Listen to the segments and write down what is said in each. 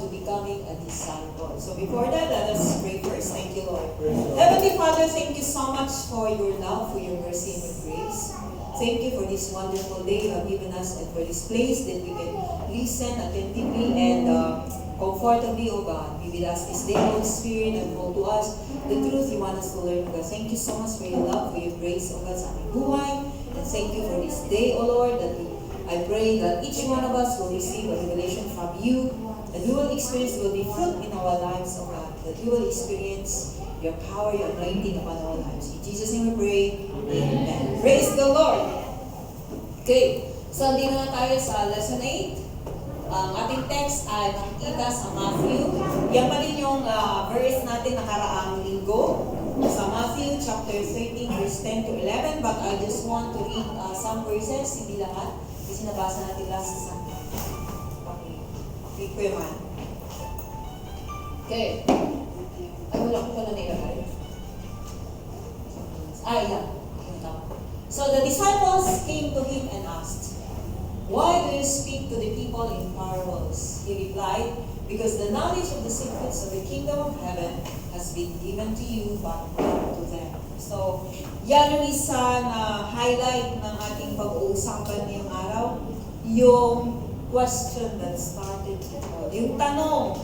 to becoming a disciple. So before that, let us pray first. Thank you, Lord. Heavenly Father, thank you so much for your love, for your mercy and your grace. Thank you for this wonderful day you have given us and for this place that we can listen attentively and comfortably, O God. Be with us this day, Holy Spirit, and hold to us the truth you want us to learn, O God. Thank you so much for your love, for your grace, O God, sa aming buhay. And thank you for this day, O Lord, that I pray that each one of us will receive a revelation from you, that we will experience, will be fruit in our lives, O God, that we will experience your power, your anointing upon our lives. In Jesus' name we pray. Amen. Praise the Lord. Okay, so hindi na tayo sa lesson 8. Ang ating text ay nakikita sa Matthew. Yan pa rin yung verse natin nakaraang linggo sa Matthew chapter 13 verse 10 to 11. But I just want to read some verses, hindi lahat. Kasi nabasa natin last sa Pagkikweman. Okay. Ay, wala ko pala nilagay. Yeah. So the disciples came to him and asked, "Why do you speak to the people in parables?" He replied, "Because the knowledge of the secrets of the kingdom of heaven has been given to you, but not to them." So, yan yung isa na highlight ng ating pag-uusapan ngayong araw. Yung question that started it all. Yung tanong,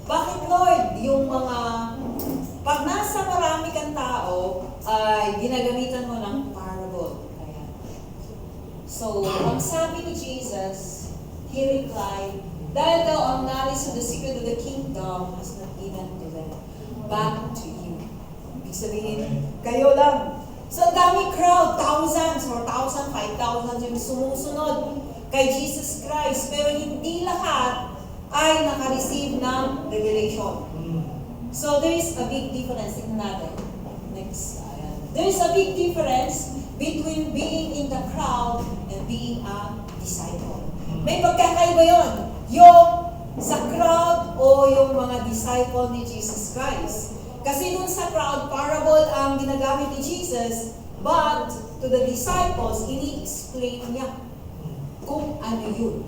bakit Lord, yung mga, pag nasa marami kang tao, ay ginagamitan mo ng parable. Ayan. So, ang sabi ni Jesus, He replied, dahil daw ang knowledge of the secret of the kingdom has not given to them, back to you. Ibig sabihin, kayo lang. So, dami crowd, thousands, 4,000, 5,000 yung sumusunod kay Jesus Christ. Pero hindi lahat ay naka-receive ng revelation. So, there is a big difference. Tingnan natin. Next. There is a big difference between being in the crowd and being a disciple. May pagkakaiba yun. Yung sa crowd o yung mga disciple ni Jesus Christ. Kasi dun sa crowd, parable ang ginagamit ni Jesus, but to the disciples, ini-explain niya kung ano yun.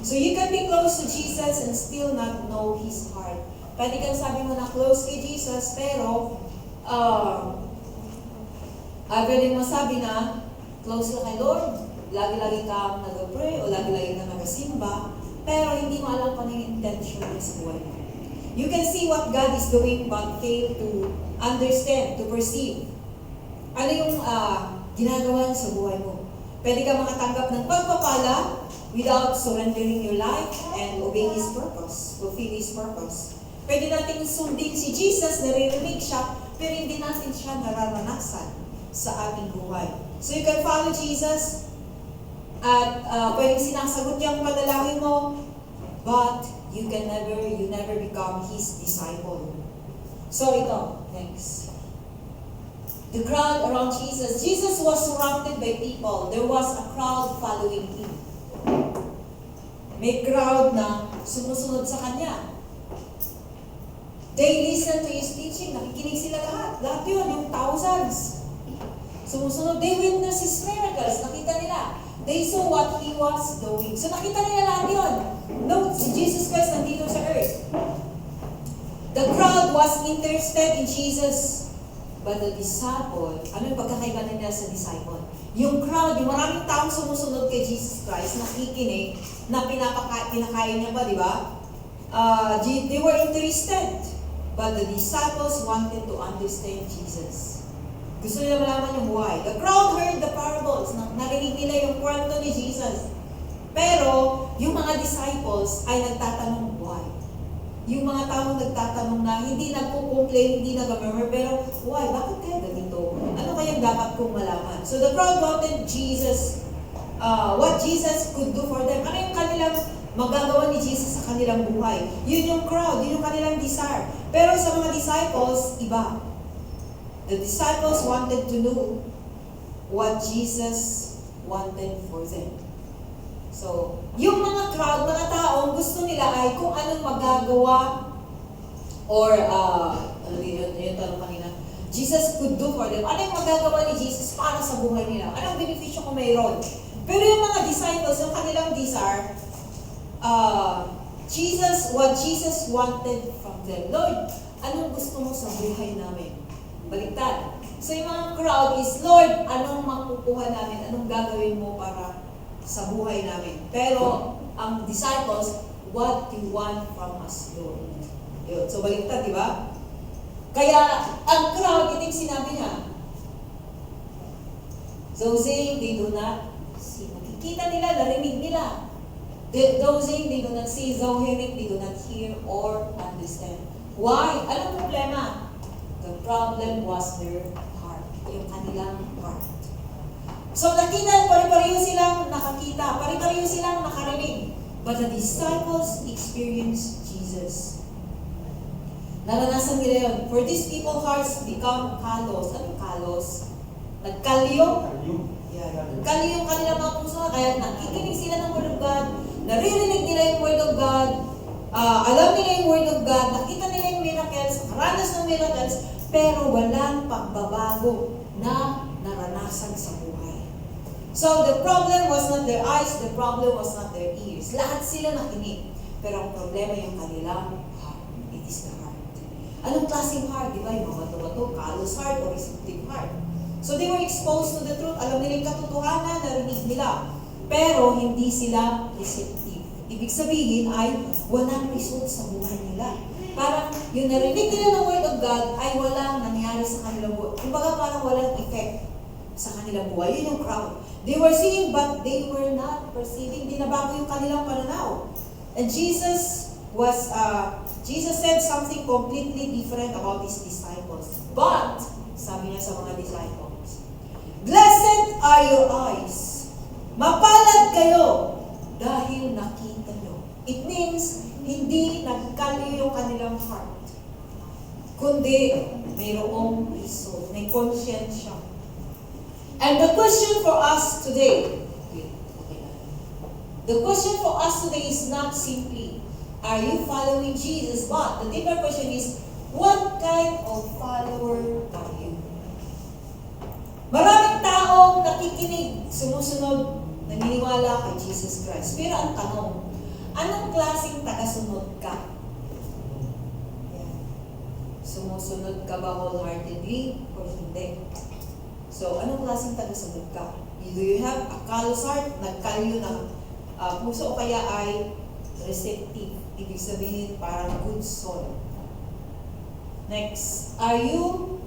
So you can be close to Jesus and still not know His heart. Pwede kang sabi mo na close kay Jesus, pero pwede mo sabi na close ka kay Lord, lagi-lagi kang nag-pray o lagi-lagi kang nag-simba, pero hindi mo alam kung ano yung intention niya sa buhay mo. You can see what God is doing but fail to understand, to perceive. Ano yung ginagawa niya sa buhay mo? Pwede ka makatanggap ng pagpapala without surrendering your life and obeying His purpose, fulfill His purpose. Pwede natin sundin si Jesus, naririnig siya, pero hindi natin siya nararanasan sa ating buhay. So you can follow Jesus at pwedeng sinasagot niya ang panalangin mo, but you never become His disciple. So ito, next. The crowd around Jesus. Jesus was surrounded by people. There was a crowd following Him. May crowd na sumusunod sa Kanya. They listen to His teaching. Nakikinig sila lahat. Lahat yun, yung thousands. Sumusunod. They witness His miracles. Nakita nila. They saw what He was doing. So nakita nila lahat yun. No, si Jesus Christ nandito sa earth. The crowd was interested in Jesus. But the disciple, ano yung pagkakaiba nila sa disciple? Yung crowd, yung maraming taong sumusunod kay Jesus Christ, nakikinig, na pinakain niya pa, di ba? They were interested. But the disciples wanted to understand Jesus. Gusto nila malaman yung why. The crowd heard the parables. Narinig nila yung kwento ni Jesus. Pero, yung mga disciples ay nagtatanong why. Yung mga taong nagtatanong na hindi nagko-complain, hindi nag-murmur, pero why? Bakit kaya ganito? Ano kaya dapat kong malaman? So the crowd wanted Jesus, what Jesus could do for them. Ano yung kanilang magagawa ni Jesus sa kanilang buhay? Yun yung crowd, yun yung kanilang desire. Pero sa mga disciples, iba. The disciples wanted to know what Jesus wanted for them. So, yung mga crowd, mga taong gusto nila ay kung anong magagawa or, yung tanong kanina, Jesus could do for them. Ano yung magagawa ni Jesus para sa buhay nila? Anong beneficyo kung mayroon? Pero yung mga disciples, yung kanilang desire, what Jesus wanted from them. Lord, anong gusto mo sa buhay namin? Baliktad. So yung mga crowd is, Lord, anong makukuha namin? Anong gagawin mo para sa buhay namin? Pero ang disciples, what you want from us, Lord? Yun. So baliktad, di ba? Kaya ang crowd, ito yung sinabi niya. Those saying they do not see. Nakikita nila, narinig nila. Those saying they do not see, those hearing they do not hear or understand. Why? Anong problema? The problem was their heart. Yung kanilang heart. So nakita, pare-pareho silang nakakita, pare-pareho silang nakarinig. But the disciples experienced Jesus. Naranasan nila yun. For these people, hearts become callous. Anong callous? Nagkalyo? Nagkalyo yung kanilang mga puso. Kaya nakikinig sila ng Word of God. Naririnig nila yung Word of God. Alam nila yung Word of God. Nakita nila yung miracles. Nakaranas ng miracles. Pero walang pagbabago na naranasan sa buhay. So the problem was not their eyes. The problem was not their ears. Lahat sila nakinig. Pero ang problema yung kanilang heart. It is the heart. Anong klaseng heart? Di ba? Yung mga bato-bato, callous heart or receptive heart. So they were exposed to the truth. Alam nila yung katotohanan, narinig nila. Pero hindi sila receptive. Ibig sabihin ay walang result sa buhay nila. Parang yung narinig nila ng Word of God ay walang nangyari sa kanilang buhay. Kumbaga parang walang effect sa kanilang buhay. Yun yung crowd. They were seeing but they were not perceiving. Di nabago yung kanilang pananaw. And Jesus said something completely different about His disciples. But, sabi niya sa mga disciples, blessed are your eyes. Mapalad kayo dahil nakita nyo. It means, hindi nagkalyo yung kanilang heart. Kundi, mayroong result. May konsyensya. And the question for us today, is not simply, are you following Jesus? But the deeper question is, what kind of follower are you? Maraming taong nakikinig, sumusunod, naniniwala kay Jesus Christ. Pero ang tanong, anong klaseng tagasunod ka? Yan. Sumusunod ka ba wholeheartedly or hindi? So, anong klaseng tagasunod ka? Do you have a callous heart? Nagkalyo ng puso o kaya ay receptive? Ibig sabihin parang good soul. Next, are you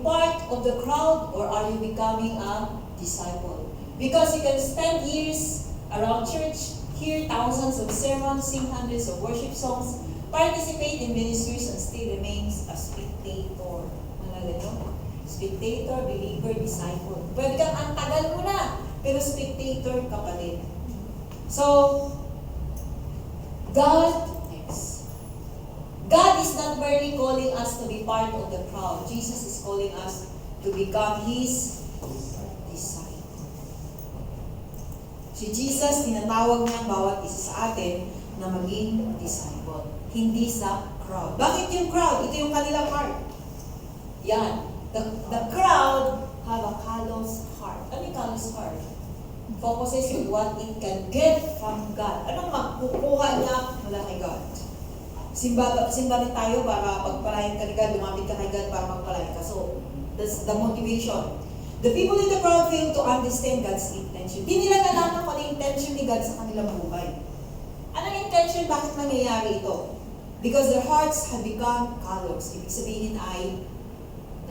part of the crowd or are you becoming a disciple? Because you can spend years around church, hear thousands of sermons, sing hundreds of worship songs, participate in ministries and still remains a spectator. Nalala nyo? Spectator, believer, disciple. Pwede kang ang tagal mo na, pero spectator ka pa din. So, God is not merely calling us to be part of the crowd. Jesus is calling us to become His disciple. Si Jesus, tinatawag niya ang bawat isa sa atin na maging disciple. Hindi sa crowd. Bakit yung crowd? Ito yung kanilang heart. Yan. The crowd have a callous heart. Ano yung callous heart? Focuses on what it can get from God. Anong makukuha niya mula kay God? Simba rin tayo para pagpalain ka ni God, lumapit ka kay God para magpalain ka. So, that's the motivation. The people in the crowd fail to understand God's intention. Di nila nalaman kung ano yung intention ni God sa kanilang buhay. Anong intention? Bakit nangyayari ito? Because their hearts have become callous. Ibig sabihin ay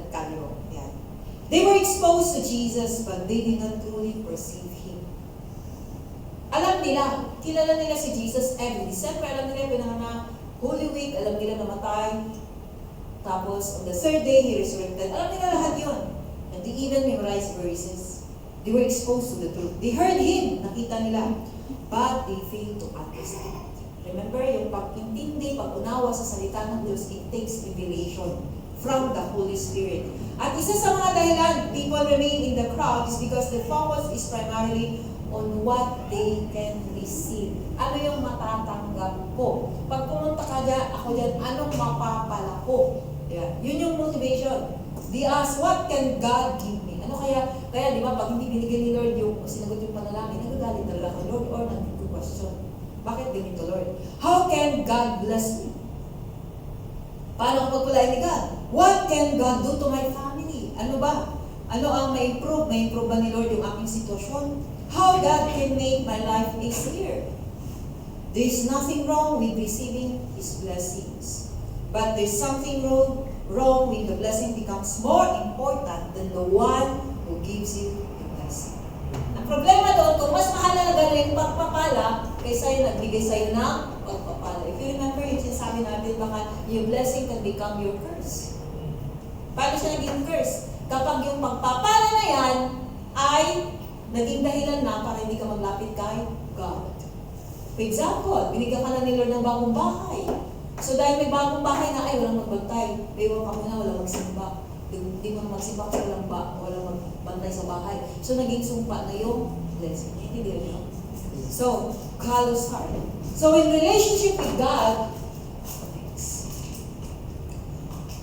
nagkalyo. Yan. They were exposed to Jesus, but they did not truly perceive Him. Alam nila, kilala nila si Jesus every December. Alam nila pinanganak, Holy Week, alam nila namatay. Tapos, on the third day, He resurrected. Alam nila lahat yun. And they even memorized verses. They were exposed to the truth. They heard Him, nakita nila. But they failed to understand. Remember, yung pag-intindi, pag-unawa sa salita ng Diyos, it takes revelation from the Holy Spirit. At isa sa mga dahilan, people remain in the crowd is because the focus is primarily on what they can receive. Ano yung matatanggap ko? Pag pumunta ka dyan, ako dyan, anong mapapala ko? Yeah. Yun yung motivation. They ask, what can God give me? Ano kaya di ba, pag hindi binigyan ni Lord yung sinagot yung panalangin, nagagalit talaga kay Lord or nag-question. Bakit ganito, Lord? How can God bless me? Paano ako pagpalain ni God? What can God do to my family? Ano ba? Ano ang ma-improve? Ma-improve ba ni Lord yung aking sitwasyon? How God can make my life easier? There is nothing wrong with receiving His blessings. But there's something wrong when the blessing becomes more important than the one who gives you the blessing. Ang problema doon, kung mas mahalaga na yung pagpapala, kaysa yung nagbigay sa'yo ng pagpapala. If you remember, yung sinasabi natin, baka your blessing can become your curse. Paano siya naging curse? Kapag yung pagpapala na yan ay naging dahilan na para hindi ka maglapit kay God. For example, binigyan ka na ni Lord ng bagong bahay. So dahil may bagong bahay na, ay walang magbantay. Iwan ka muna, walang magsimba. Hindi mo na magsimba kasi walang magbantay sa bahay. So naging sumpa na yung blessing. Hindi rin. So, callous heart. So in relationship with God,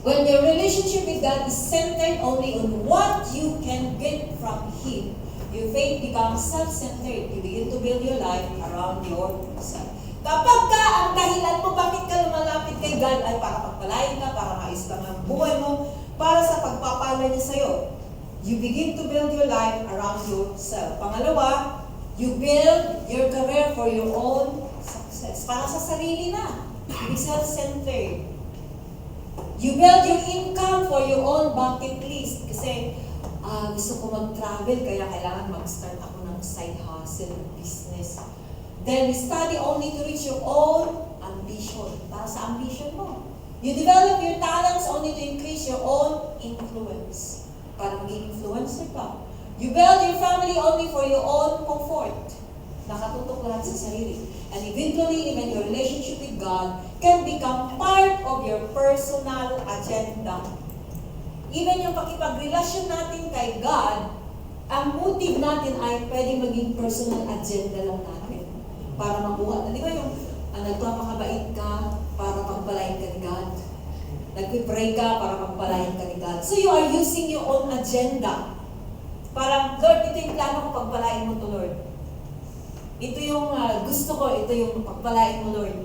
when your relationship with God is centered only on what you can get from Him, your faith becomes self-centered. You begin to build your life around yourself. Kapag ka ang dahilan mo bakit ka lumalapit kay God ay para pagpalain ka, para maayos lang ang buhay mo, para sa pagpapala niya sa'yo, you begin to build your life around yourself. Pangalawa, you build your career for your own success. Para sa sarili na. Be self-centered. You build your income for your own bucket list. Kasi gusto ko mag-travel, kaya kailangan mag-start ako ng side hustle, business. Then study only to reach your own ambition. Para sa ambition mo. You develop your talents only to increase your own influence. Para maging influencer ka. You build your family only for your own comfort. Nakatutok lahat sa sarili. And eventually, even your relationship with God can become part of your personal agenda. Even yung pakipagrelasyon natin kay God, ang motive natin ay pwedeng maging personal agenda lang natin. Para makuha. Di ba yung nagpapakabait ka para pagpalain ka ni God? Nagpipray ka para pagpalain ka ni God. So you are using your own agenda. Parang, Lord, ito yung plano ko, pagpalain mo to, Lord. Ito yung gusto ko, ito yung pagpalain mo, Lord.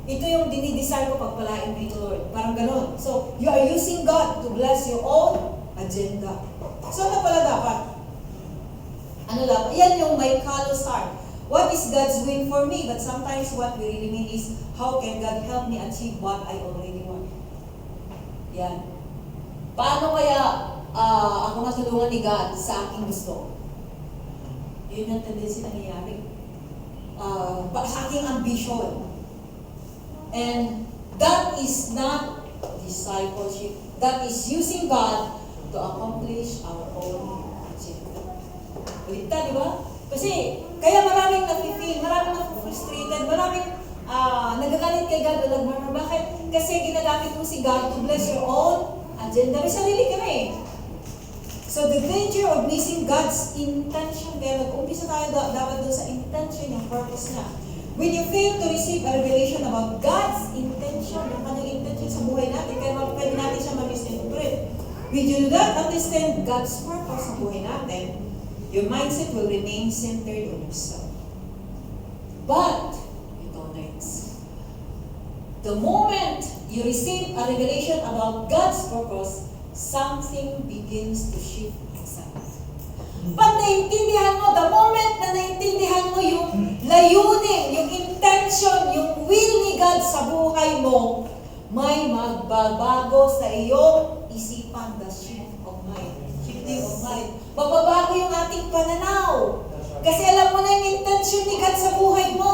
Ito yung dinidesire ko, pagpalain mo ito, Lord. Parang gano'n. So, you are using God to bless your own agenda. So, ano pala dapat? Ano dapat? Yan yung may callous heart. What is God's will for me? But sometimes what we really mean is, how can God help me achieve what I already want? Yan. Paano kaya ako matulungan ni God sa aking gusto? Yun yung tendency nangyayari. Sa aking ambition. And that is not discipleship. That is using God to accomplish our own agenda. Ulit di ba? Kasi, kaya maraming nafe-feel, maraming na-frustrated, maraming nagagalit kay God o nagmurmur. Bakit? Kasi ginagamit mo si God to bless your own agenda. May sarili ka na eh. So the danger of missing God's intention, kaya nag-umpisa tayo dapat doon sa intention, yung purpose niya. When you fail to receive a revelation about God's intention, yung kanyang intention sa buhay natin, kaya pwede natin siya ma-misinterpret. When you do not understand God's purpose sa buhay natin, your mindset will remain centered on yourself. But, ito next. The moment you receive a revelation about God's purpose, something begins to shift inside. Pag naintindihan mo, the moment na naintindihan mo yung layunin, yung intention, yung will ni God sa buhay mo, may magbabago sa iyong isipan, the shift of mind. Shifting of mind. Mababago yung ating pananaw. Kasi alam mo na yung intention ni God sa buhay mo.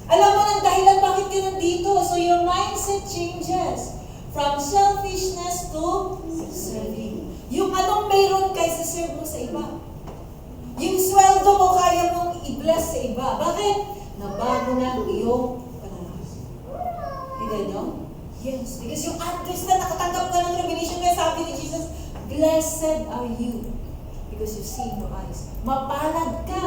Alam mo na dahilan bakit ka nandito. So your mindset changes. From selfishness to serving. Yung anong mayroon kaysa serve mo sa iba. Yung sweldo mo kaya mong i-bless sa iba. Bakit? Nabago na ang iyong pananaw. Hindi nyo? Yes. Because yung address na nakatanggap ka ng revelation, kaya sabi ni Jesus, blessed are you because you see your eyes. Mapalad ka.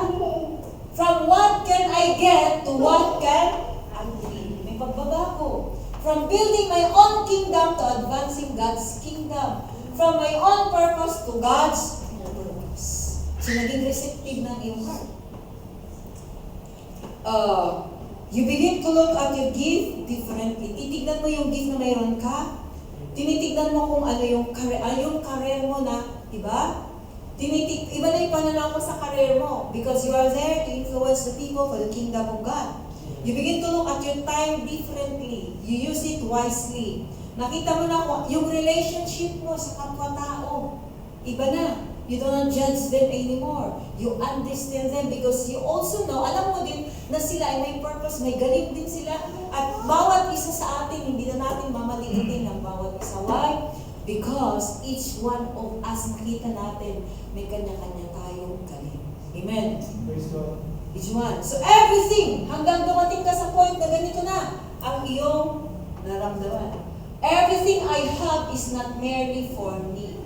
From what can I get to what can I give? May pagbabago. From building my own kingdom to advancing God's kingdom. From my own purpose to God's purpose. So, naging receptive ng iyong heart. You begin to look at your gift differently. Titignan mo yung gift na mayroon ka. Tinitignan mo kung ano yung career mo na, iba? Iba na yung pananaw mo sa career mo because you are there to influence the people for the kingdom of God. You begin to look at your time differently. You use it wisely. Nakita mo na yung relationship mo sa kapwa-tao. Iba na. You don't judge them anymore. You understand them because you also know, alam mo din na sila ay may purpose, may galing din sila. At bawat isa sa atin, hindi na natin mamaliitin ang bawat isa. Why? Because each one of us, nakita natin, may kanya-kanya tayong galing. Amen? Praise God. Each one. So everything, hanggang dumating ka sa point na ganito na, ang iyong naramdaman. Everything I have is not merely for me.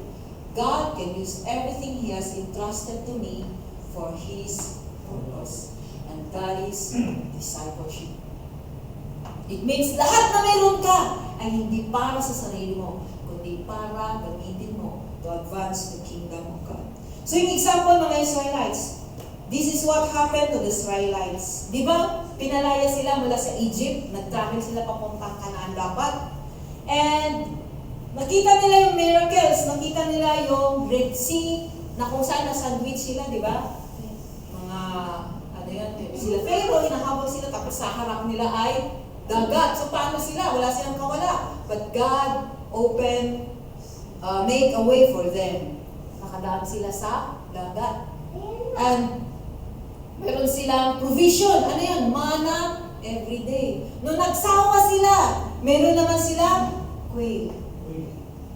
God can use everything He has entrusted to me for His purpose. And that is discipleship. It means lahat na meron ka ay hindi para sa sarili mo, kundi para gamitin mo to advance the kingdom of God. So yung example mga Israelites, this is what happened to the Israelites. Di ba? Pinalaya sila mula sa Egypt, nag-travel sila papuntang Canaan dapat. And nakita nila yung miracles, nakita nila yung Red Sea, na kung saan na-sandwich sila, di ba? Mga, ano yan, sila Pharaoh, hinahabol sila, tapos sa harap nila ay dagat. So paano sila? Wala silang kawala. But God make a way for them. Nakadaan sila sa dagat. And meron silang provision. Ano yan? Mana every day. Nung nagsawa sila, meron naman silang quail.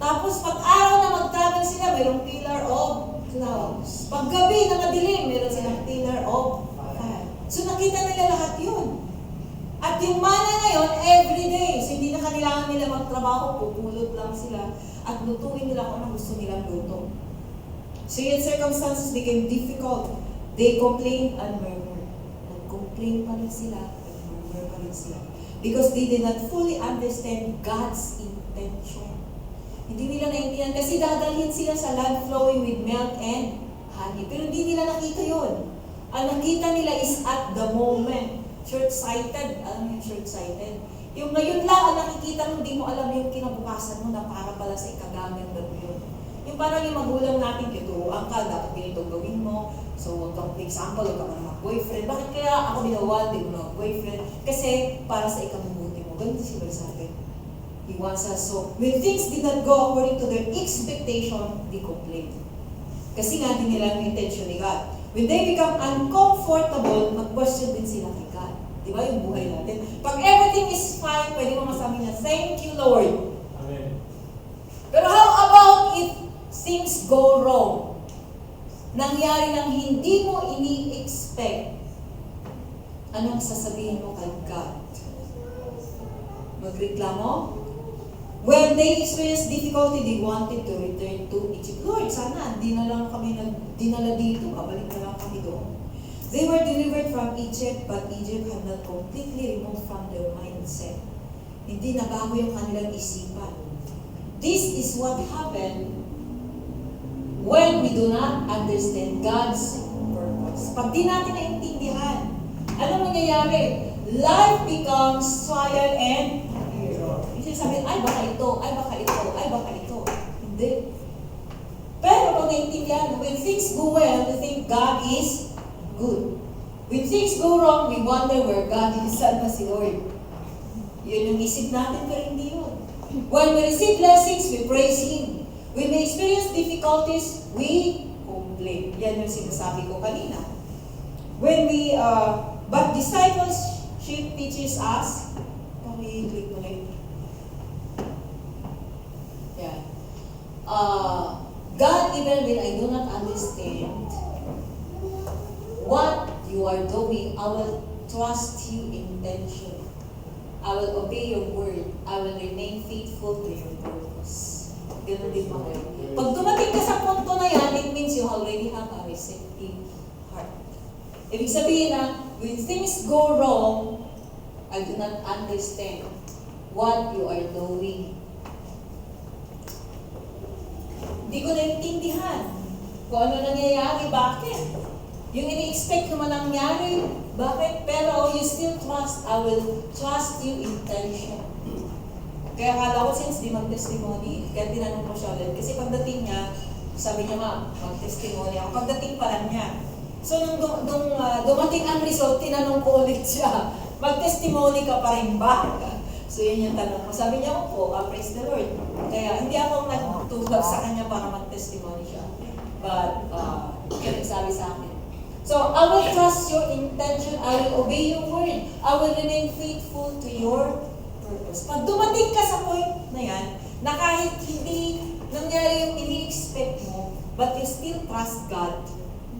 Tapos pag araw na mag-travel sila, mayroong pillar of clouds. Pag gabi na madilim, meron silang pillar of fire. So nakita nila lahat yun. At yung mana na yun, every day. So hindi na kailangan nila magtrabaho, pupulot lang sila. At lutuin nila kung ano gusto nilang luto. So yet circumstances became difficult. They complained and murmured. Nag-complain pa rin sila, nag-murmur pa rin sila. Because they did not fully understand God's intention. Hindi nila naintindihan kasi dadalhin sila sa land flowing with milk and honey. Pero hindi nila nakita yun. Ang nakita nila is at the moment. Short-sighted. Alam mo yung short-sighted? Yung ngayon lang ang nakikita mo, hindi mo alam yung kinabukasan mo na para pala sa ikagaganda mo yun. Yung parang yung magulang natin, tuturuan ka, dapat ganito gawin mo. So, huwag kang, for example, huwag kang mag-boyfriend. Bakit kaya ako binawan, hindi mo mag-boyfriend? Kasi para sa ikabubuti mo. Ganito siya sa atin. He wants us. So, when things did not go according to their expectation, they complained. Kasi nga, din nila yung intention ni God. When they become uncomfortable, mag-question din sila kay God. Di ba yung buhay natin? Pag everything is fine, pwede mo masabi na, thank you, Lord. Amen. Pero how about if things go wrong? Nangyari nang hindi mo ini-expect. Anong sasabihin mo kay God? Magreklamo? When they experienced difficulty, they wanted to return to Egypt. Lord, sana, di na lang kami dinala dito, babalik na lang kami doon. They were delivered from Egypt, but Egypt had not completely removed from their mindset. Hindi nabago yung kanilang isipan. This is what happened when we do not understand God's purpose. Pag di natin naintindihan, anong nangyayari? Life becomes trial and error. Hindi sabihin, ay baka ito, ay baka ito, ay baka ito. Hindi. Pero pag naintindihan, when things go well, we think God is good. When things go wrong, we wonder where God is. Saan ba si Lord? Yun yung isip natin, pero hindi yun. When we receive blessings, we praise Him. When we experience difficulties, we complain. Yan yung sinasabi ko kanina. When we, but discipleship teaches us, paki-click mo lang. Yeah. God, even when I do not understand what you are doing, I will trust you intentionally. I will obey your word. I will remain faithful to your purpose. Ganun din ba kayo? Pag dumating ka sa punto na yan, it means you already have a receptive heart. Ibig sabihin na, when things go wrong, I do not understand what you are doing. Hindi ko naintindihan kung ano nangyayari, bakit? Yung ini-expect naman nangyari, Bakit? Pero you still trust, I will trust you intention. Kaya akala ko since di mag-testimony, kaya tinanong ko siya ulit. Kasi pagdating niya, sabi niya nga, mag-testimony ako. Pagdating pa lang niya. So nung dumating ang result, tinanong ko ulit siya, mag-testimony ka pa rin ba? So yun yung tanong ko. Sabi niya, opo, praise the Lord. Kaya hindi ako nagtulog sa kanya para mag-testimony siya. But, yun nagsabi sa akin. So, I will trust your intention, I will obey your word, I will remain faithful to your purpose. Pag dumating ka sa point na yan, na kahit hindi nangyari yung ini-expect mo, but you still trust God,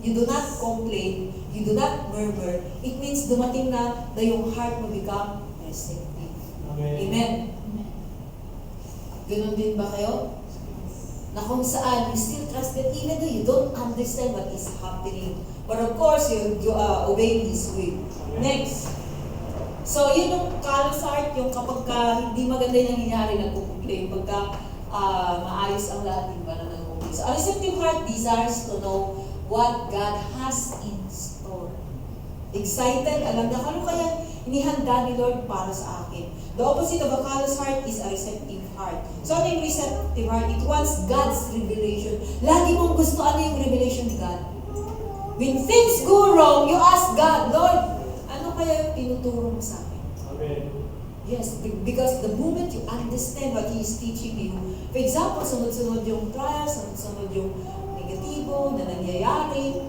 you do not complain, you do not murmur, it means dumating na yung heart mo become receptive. Amen. Ganun din ba kayo? Na kung saan you still trust God even though you don't understand what is happening. But of course, you obey His will. Next. So, yun yung callous heart, yung kapag hindi maganda yung nangyayari, nagpo-complain. Pagka maayos ang lahat, hindi ba na nag-complain. So, a receptive heart desires to know what God has in store. Excited, alam na ano kaya inihanda ni Lord para sa akin. The opposite of a callous heart is a receptive heart. So, ano yung receptive heart? It wants God's revelation. Lagi mong gusto ano yung revelation ni God. When things go wrong, you ask God, Lord, ano kaya yung tinuturo mo sa akin? Amen. Yes, because the moment you understand what He is teaching you, for example, sunod-sunod yung trials, sunod-sunod yung negatibo na nangyayari,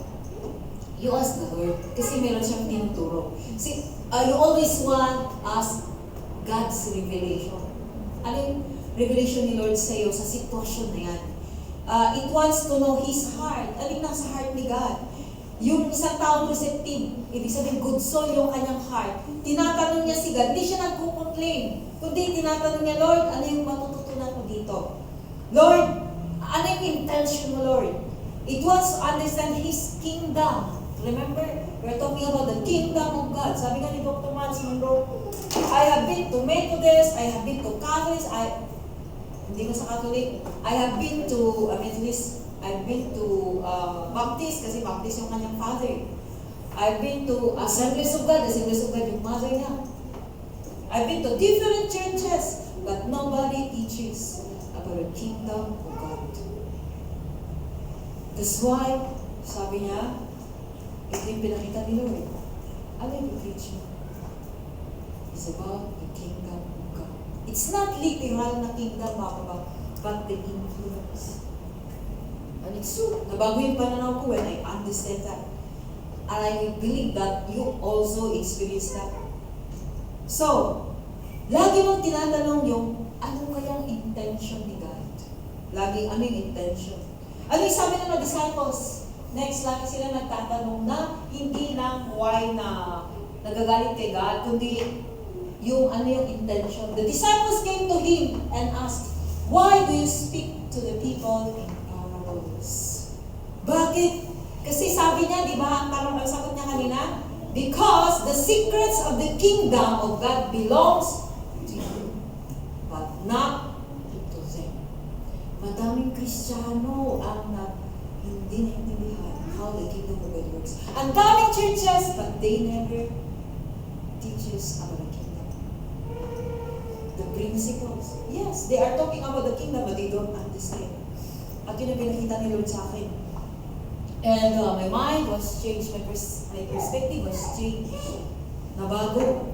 you ask the Lord, kasi meron siyang tinuturo. See, you always want ask God's revelation. Ano yung revelation ni Lord sa iyo sa sitwasyon na yan? It wants to know His heart. Ano yung nasa heart ni God? Yung isang taong receptive, ibig sabihin good soul yung kanyang heart. Tinatanong niya si God, hindi siya nagko-complain. Kundi tinatanong niya, Lord, ano yung matututunan ko dito? Lord, ano yung intention mo, Lord? It wants to understand His kingdom. Remember, we're talking about the kingdom of God. Sabi nga ni Dr. Miles Monroe, I have been to Methodist, I have been to Catholic, hindi ko sa Catholic, I have been to Methodist, I've been to Baptist, kasi Baptist yung kanyang father. I've been to Assemblies of God, Assemblies of God yung mother niya. I've been to different churches, but nobody teaches about the kingdom of God. That's why, sabi niya, ito yung pinakita ni Lord. Ano yung preach mo? It's about the kingdom of God. It's not literal na kingdom, but the influence. And it's true. Nabago yung pananaw ko when I understand that. And I believe that you also experience that. So, lagi mong tinatanong yung, ano kayang intention ni God? Lagi, ano yung intention? Ano yung sabi ng mga disciples? Next, lagi sila nagtatanong na hindi lang why na nagagalit kay God, kundi yung ano yung intention. The disciples came to Him and asked, why do you speak to the people in parables? Bakit? Kasi sabi niya, di ba, parang ang sagot niya kanina, because the secrets of the kingdom of God belongs to you, but not to them. Madaming Kristiyano ang hindi naintindihan how the kingdom of God works. Ang daming churches, but they never teaches about the kingdom. The principles. Yes, they are talking about the kingdom, but they don't understand. At yun ang pinakita ni Lord sa akin. And my mind was changed, my perspective was changed. Nabago.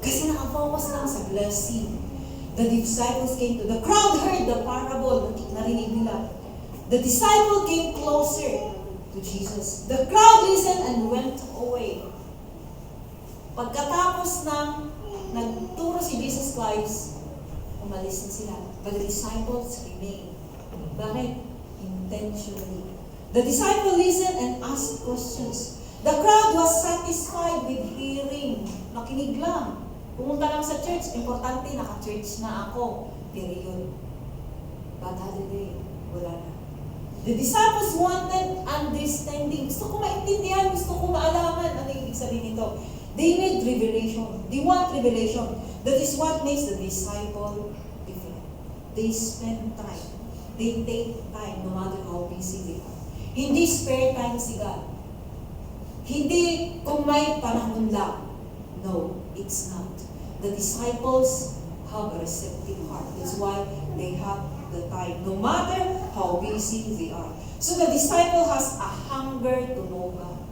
Kasi nakafocus lang sa blessing. The disciples came to, the crowd heard the parable, narinig nila. The disciple came closer to Jesus. The crowd listened and went away. Pagkatapos ng nagturo si Jesus Christ, umalis na sila. But the disciples remained. Bakit? Intentionally. The disciple listened and asked questions. The crowd was satisfied with hearing. Nakinig lang. Pumunta lang sa church. Importante, naka-church na ako. Period. But other day, wala na. The disciples wanted understanding. Gusto ko maintindihan, gusto ko maalaman. Ano yung ibig sabihin nito? They need revelation. They want revelation. That is what makes the disciple different. They spend time. They take time no matter how busy they are. Hindi spare time si God. Hindi kung may panahon lang. No, it's not. The disciples have a receptive heart. That's why they have the time, no matter how busy they are. So the disciple has a hunger to know God.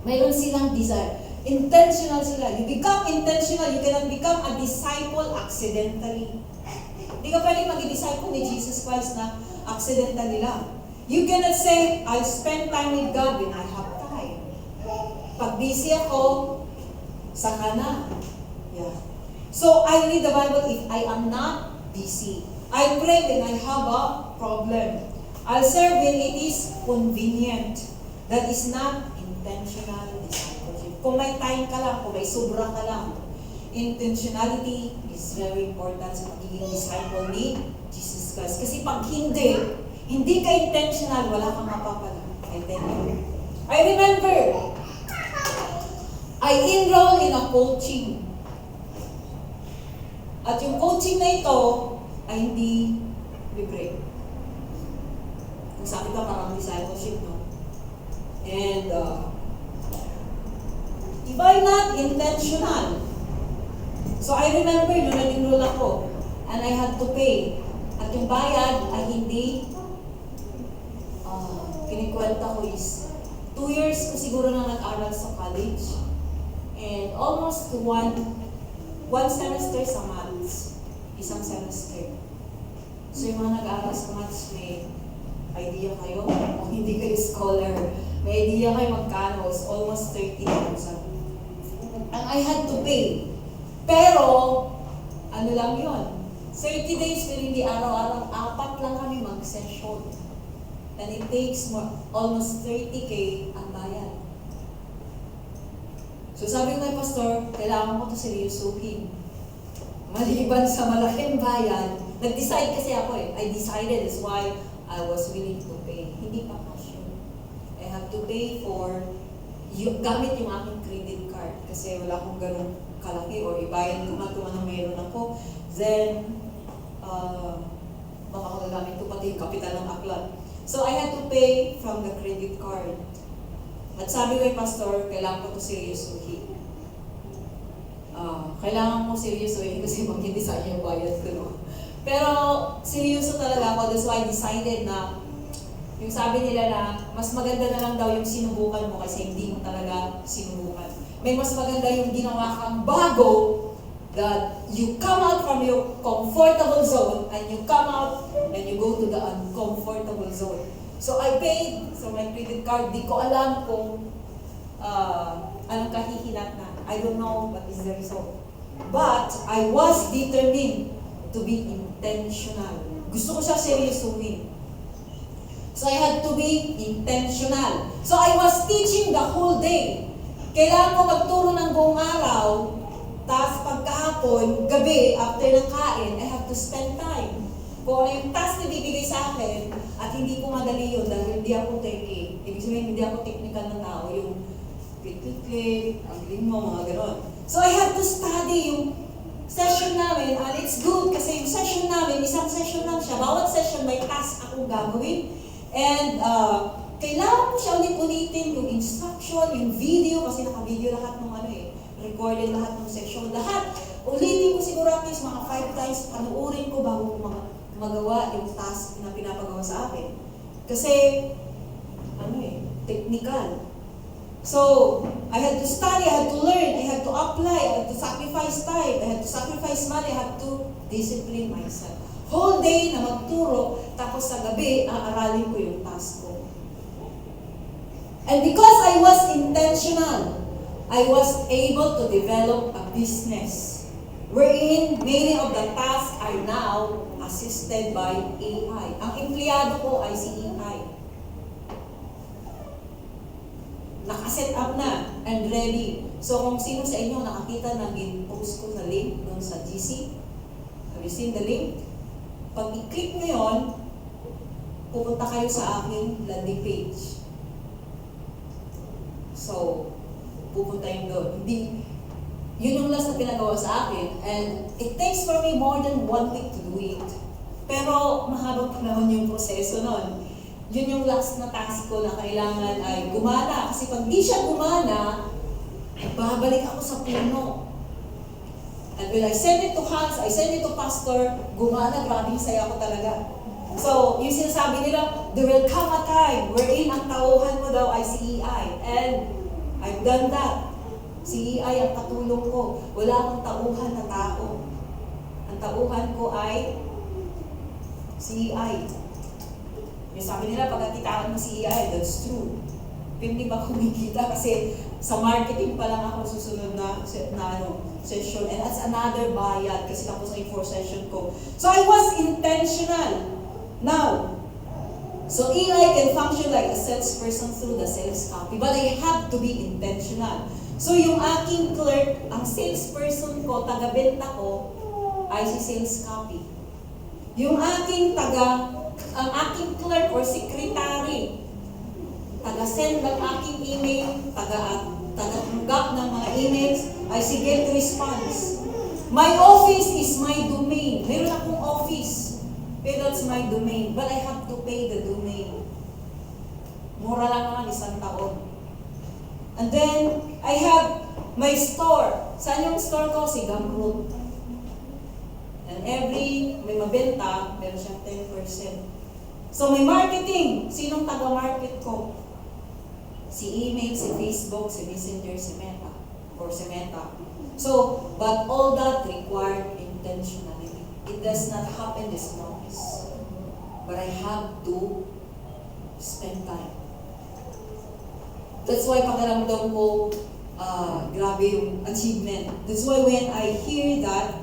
Mayroon silang desire. Intentional sila. You become intentional. You cannot become a disciple accidentally. Hindi ka pwedeng maging disciple ni Jesus Christ na accidentally lang. You cannot say, I'll spend time with God when I have time. Pag busy ako, saka na. Yeah. So, I read the Bible if I am not busy. I pray when I have a problem. I'll serve when it is convenient. That is not intentional discipleship. Kung may time ka lang, kung may sobra ka lang, intentionality is very important sa pagiging disciple ni Jesus Christ. Kasi pag hindi ka intentional, wala kang mapapala. I tell you. I remember, I enrolled in a coaching. At yung coaching na ito ay hindi libre. Kung sabi ka, parang discipleship, no? And, if I'm not intentional, so I remember nung nag-enroll ako, and I had to pay. At yung bayad ay hindi, kinikwenta ko is 2 years ko siguro na nag-aral sa college. And almost one semester sa maths. Isang semester. So yung mga nag-aral sa maths, may idea kayo? O hindi kayo scholar, may idea kayo magkano? It's almost 30,000. And I had to pay. Pero, ano lang yun? 30 days, pero hindi araw-araw. 4 lang kami mag-session. And it takes almost 30K ang bayad. So sabi ko kay Pastor, kailangan ko ito seryosuhin. Maliban sa malaking bayad, nag-decide kasi ako eh. I decided, that's why I was willing to pay. Hindi pa cash yun. I have to pay for, gamit yung aking credit card. Kasi wala akong ganun kalaki or ibayad ko man kung anong meron ako. Then, baka magagamit ko pati yung kapital ng aklat. So I had to pay from the credit card. At sabi ko kay Pastor, kailangan ko ito seryosuhin. Kailangan ko seryosuhin kasi hindi sa akin yung bayad ko, no? Pero seryoso talaga ako. That's why I decided na yung sabi nila na mas maganda na lang daw yung sinubukan mo kasi hindi mo talaga sinubukan. May mas maganda yung ginawa kang bago that you come out from your comfortable zone and you come out and you go to the uncomfortable zone. So I paid sa my credit card. Di ko alam kung anong kahihinat na. I don't know what is the result. But I was determined to be intentional. Gusto ko siya seryosuhin. So I had to be intentional. So I was teaching the whole day. Kailangan ko magturo ng buong araw. Tapos pagkahapon, gabi, after ng kain, I have to spend time. Kung ano yung task na bibigay sa akin, at hindi ko madali yun dahil hindi ako techie. Ibig sabihin, hindi ako technical na tao. Yung click, ang galing mo, mga ganon. So I have to study yung session namin, and it's good kasi yung session namin, isang session lang siya. Bawat session may task akong gagawin. And kailangan ko siya ulit-ulitin yung instruction, yung video, kasi naka-video lahat ng recorded lahat ng session. Lahat, ulitin ko siguro at least mga 5 times, panuurin ko bago ko magawa yung task na pinapagawa sa akin. Kasi, technical. So, I had to study, I had to learn, I had to apply, I had to sacrifice time, I had to sacrifice money, I had to discipline myself. Whole day na magturo, tapos sa gabi, aaralin ko yung task ko. And because I was intentional, I was able to develop a business wherein many of the tasks are now assisted by AI. Ang empleyado ko ay si AI. Nakaset up na and ready. So kung sino sa inyo nakakita ng post ko na link doon sa GC, have you seen the link? Pag i-click nyo yun, pupunta kayo sa aking landing page. So, pupunta yun doon. Yun yung last na pinagawa sa akin. And it takes for me more than 1 week to do it. Pero mahabang panahon yung proseso nun. Yun yung last na task ko na kailangan ay gumana. Kasi pag di siya gumana, babalik ako sa puno. And when I send it to Hans, I send it to Pastor, gumana, grabing saya ko talaga. So, yung sinasabi nila, there will come a time wherein ang tauhan mo daw ay si EI. And I've done that. Si EI ang katulong ko. Wala akong tauhan na tao. Ang tauhan ko ay si EI. Yung sabi nila, pag atitaan mo si EI, that's true. Hindi ba kumikita? Kasi sa marketing pa lang ako susunod na session. And that's another bayad kasi tapos na yung 4 session ko. So I was intentional. Now, so EI can function like a salesperson through the sales copy, but I have to be intentional. So yung aking clerk, ang salesperson ko, taga-benta ko, ay si sales copy. Yung ang aking clerk or secretary, taga-send ng aking email, taga-tanggap ng mga emails, ay si get response. My office is my domain. Meron akong office. Pero that's my domain. But I have to pay the domain. Mura lang naman, 1 taon. And then, I have my store. Saan yung store ko? Si Gumroad. And may mabenta, meron siyang 10%. So, may marketing. Sinong taga-market ko? Si email, si Facebook, si Messenger, si Meta. Or si Meta. So, but all that required intentionality. It does not happen this notice. But I have to spend time. That's why pakiramdam ko, grabe yung achievement. That's why when I hear that,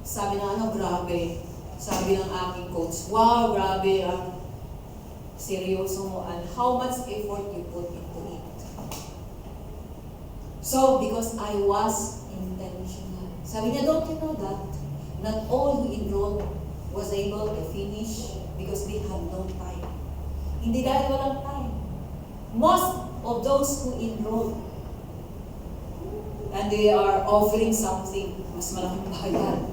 sabi na grabe. Sabi ng aking coach, wow, grabe, seryoso mo, and how much effort you put into it. So, because I was intentional. Sabi niya, don't you know that? Not all who enrolled was able to finish because they had no time. Hindi dahil walang time. Most of those who enrolled, and they are offering something, mas malaking bayad.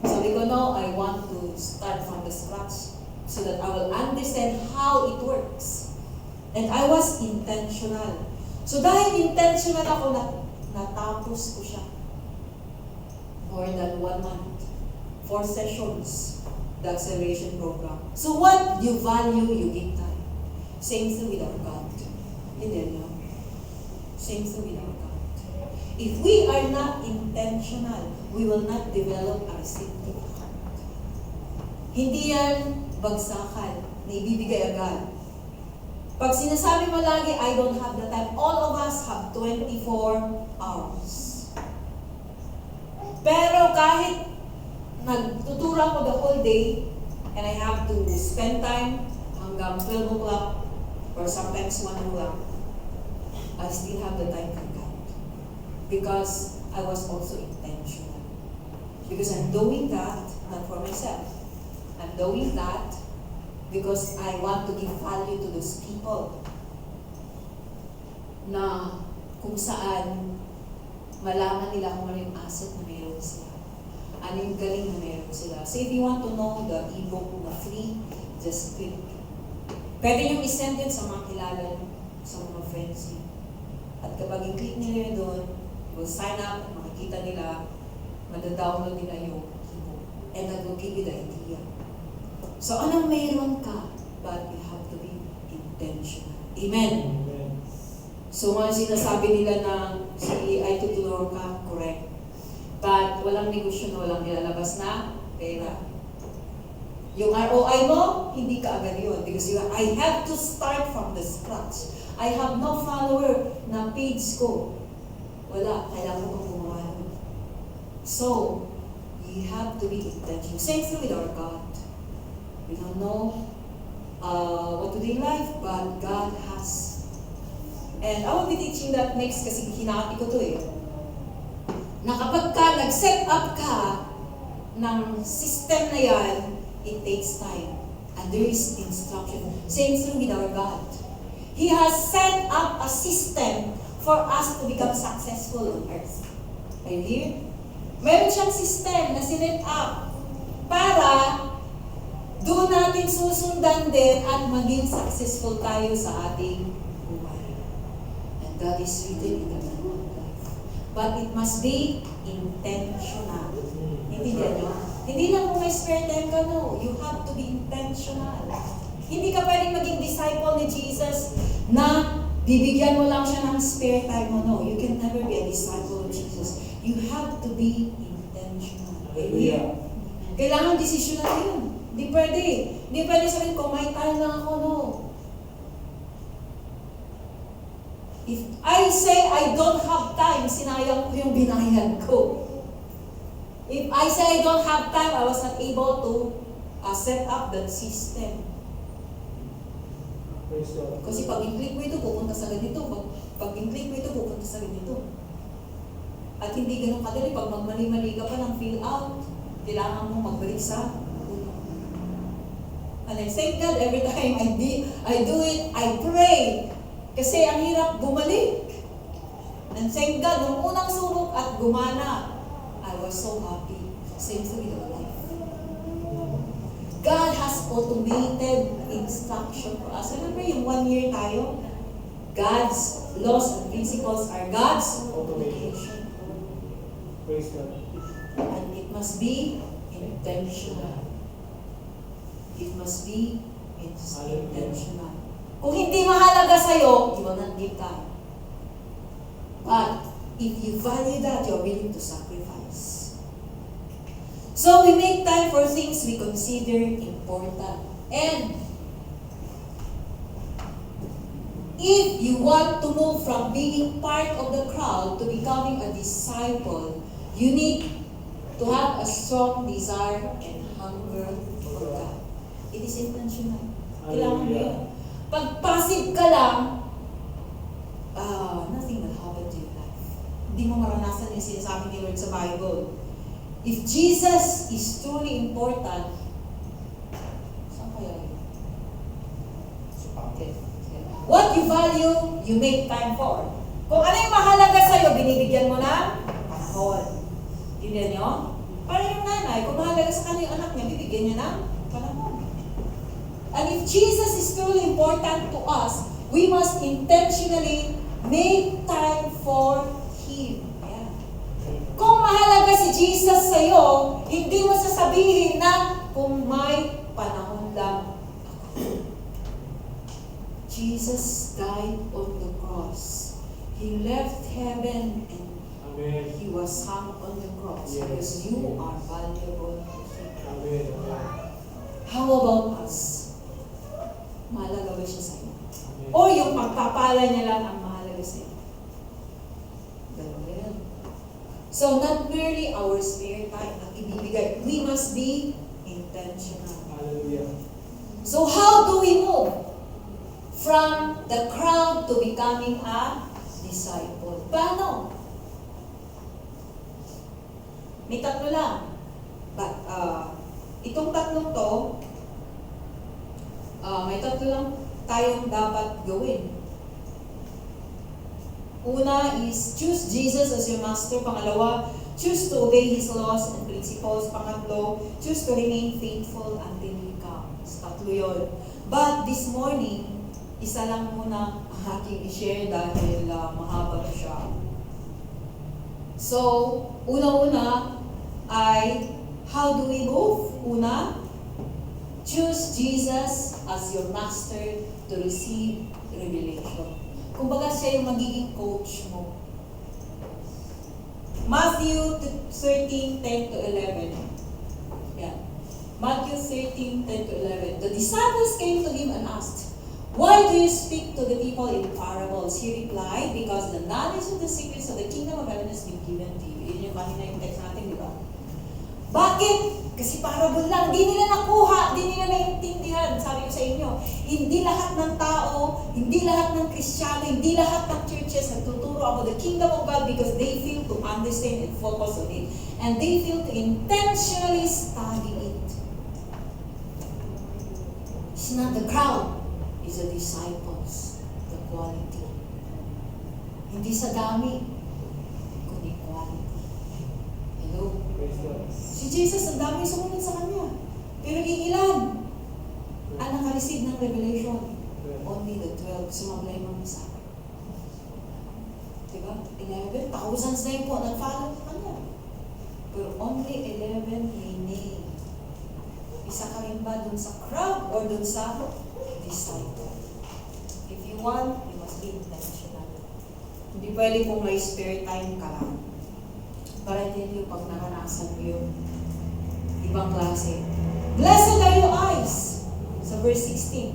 Sabi ko, no, I want to start from the scratch so that I will understand how it works. And I was intentional. So dahil intentional ako, natapos ko siya. More than 1 month. 4 sessions, the acceleration program. So what you value, you give time. Same thing with our God. Hindi lang. Same thing with our God. If we are not intentional, we will not develop a receptive heart. Hindi yan bagsakan na ibibigay agad. Pag sinasabi mo lagi, I don't have the time, all of us have 24 hours. Pero kahit nagtuturo ako the whole day, and I have to spend time hanggang 12 o'clock, or sometimes 1 o'clock, I still have the time for God. Because I was also intentional. Because I'm doing that, not for myself. I'm doing that because I want to give value to those people na kung saan malaman nila kung ano yung asset na meron sila. Ano yung galing na meron sila. So if you want to know the ebook na free, just click. Pwede nyo isend yun sa mga kilala nyo, sa mga friends nyo. At kapag i-click nila yun doon, will sign up, makikita nila, madadownload nila yung ebook. And that will give you the idea. So anong mayroon ka, but you have to be intentional. Amen. So mga sinasabi nila na si ay tutulong ka, correct. But walang negosyo na walang nilalabas na pera. Yung ROI mo, hindi ka agad yun. Because I have to start from the scratch. I have no follower na page ko. Wala, kailangan ko gumawa yun. So, we have to be intentional. Same thing with our God. We don't know what to do in life, but God has. And I will be teaching that next kasi hinati ko to na kapag ka nag-set up ka ng system na yan, it takes time. And there is instruction. Same thing with our God. He has set up a system for us to become successful on earth. Are you here? Meron siyang system na sinet up para doon natin susundan din at maging successful tayo sa ating buhay. And that is written in the manual of life. But it must be intentional. Hindi nyo? Hindi lang kung may spare time ka, no. You have to be intentional. Hindi ka pwedeng maging disciple ni Jesus na bibigyan mo lang siya ng spare time mo. No, you can never be a disciple of Jesus. You have to be intentional. Amen. Kailangan desisyonan yun. Hindi pwede. Hindi pwede sabihin, kumain tayo lang ako, no. If I say I don't have time, sinayang ko yung binayad ko. If I say I don't have time, I was not able to set up that system. Kasi pag in-click mo ito, pupunta sa ganito. Pag in-click mo ito, pupunta sa ganito. At hindi ganun kadali. Pag magmali-mali ka pa ng fill out, kailangan mo magbalik sa ulo. And I thank God every time I do it, I pray. Kasi ang hirap bumalik. And thank God, nung unang subok at gumana, I was so happy. Same to your life. God has automated instruction for us. Remember yung 1 year tayo? God's laws and principles are God's automation. Praise God. And it must be intentional. It must be intentional. Kung hindi mahalaga sa'yo, you will not give time. But if you value that, you're willing to sacrifice. So we make time for things we consider important. And if you want to move from being part of the crowd to becoming a disciple, you need to have a strong desire and hunger for God. It is intentional. Kailangan mo yun. Pag passive ka lang, nothing will happen to your life. Hindi mo maranasan yung sinasabi ni Lord sa Bible. If Jesus is truly important, saan kaya yun? Okay. What you value, you make time for. Kung ano yung mahalaga sa'yo, binibigyan mo ng panahon. Hindi nyo? Para yung nanay, kung mahalaga sa kanya yung anak niya, bibigyan niya ng panahon. And if Jesus is truly important to us, we must intentionally make time for Him. Yeah. Kung mahalaga si Jesus sa'yo, hindi mo sasabihin na kung may panahon lang ako. Jesus died on the cross. He left heaven and Amen. He was hung on the cross Yes. because you are valuable to Him. Amen. How about us? Mahalaga ba siya sa'yo? Amen. O yung pagpapala niya lang ang mahalaga sa'yo? Ganun yan. So, not merely our spare time ang ibibigay. We must be intentional. Hallelujah. So, how do we move from the crowd to becoming a disciple? Paano? May tatlo lang. But, itong tatlong to, may tatlo lang tayong dapat gawin. Una is choose Jesus as your master. Pangalawa, choose to obey His laws and principles. Pangatlo, choose to remain faithful until He comes. Tatlo yun. But this morning, isa lang muna ang aking i-share dahil mahaba na siya. So, una-una ay how do we move? Una, choose Jesus as your master to receive revelation. Kumbaga siya yung magiging coach mo. Matthew 13:10 to 11. Yeah. Matthew 13:10 to 11. The disciples came to Him and asked, "Why do you speak to the people in parables?" He replied, "Because the knowledge of the secrets of the kingdom of heaven has been given to you." Yun yung kanina yung text natin, di ba? Bakit? Kasi parable lang. Di nila nakuha, di nila naintindihan. Sabi ko sa inyo, hindi lahat ng tao, hindi lahat ng Kristiyano, hindi lahat ng churches nagtuturo about the kingdom of God because they fail to understand and focus on it. And they fail to intentionally study it. It's not the crowd, it's the disciples, the quality. Hindi sa dami, kundi quality. Hello? Praise God. Si Jesus, ang dami sumunod sa Kanya. Pero iilan? Ang naka-receive ng revelation, only the 12. Sumablay mo sa akin. Diba? 11, thousands na yun po nag-follow sa kanya. Pero only 11 remain. Isa ka rin ba dun sa crowd or dun sa disciple? If you want, you must be intentional. Hindi pwede kung may spare time ka lang. Para din yung pag naranasan mo yung ibang klase. Blessed are your eyes. Sa verse 16.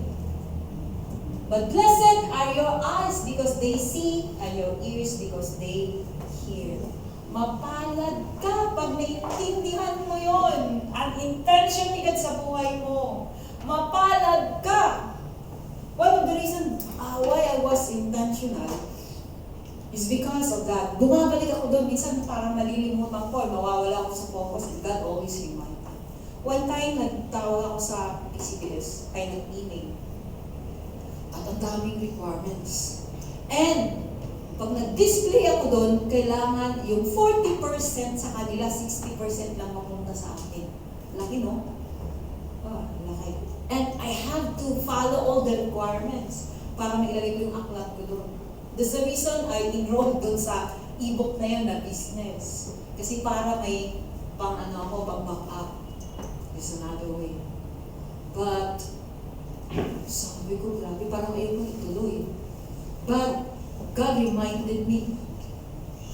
But blessed are your eyes because they see and your ears because they hear. Mapalad ka pag naiintindihan mo yon. Ang intention ni God sa buhay mo. Mapalad ka. One of the reasons why I was intentional is because of that. Bumabalik ako doon. Minsan parang malilimutan ko. Mawawala ako sa focus and God always remind me. One time, nagtawag ako sa PCBS. Ay, nag-email. At ang daming requirements. And, pag nag-display ako doon, kailangan yung 40% sa kanila, 60% lang mapunta sa akin. Laki, no? Laki. And I have to follow all the requirements para mailagay ko yung aklat ko doon. That's the reason I enrolled doon sa ebook na yun na business. Kasi para may pang back up. There's another way. But, sabi ko, grabe, parang ayaw mo ituloy. But, God reminded me,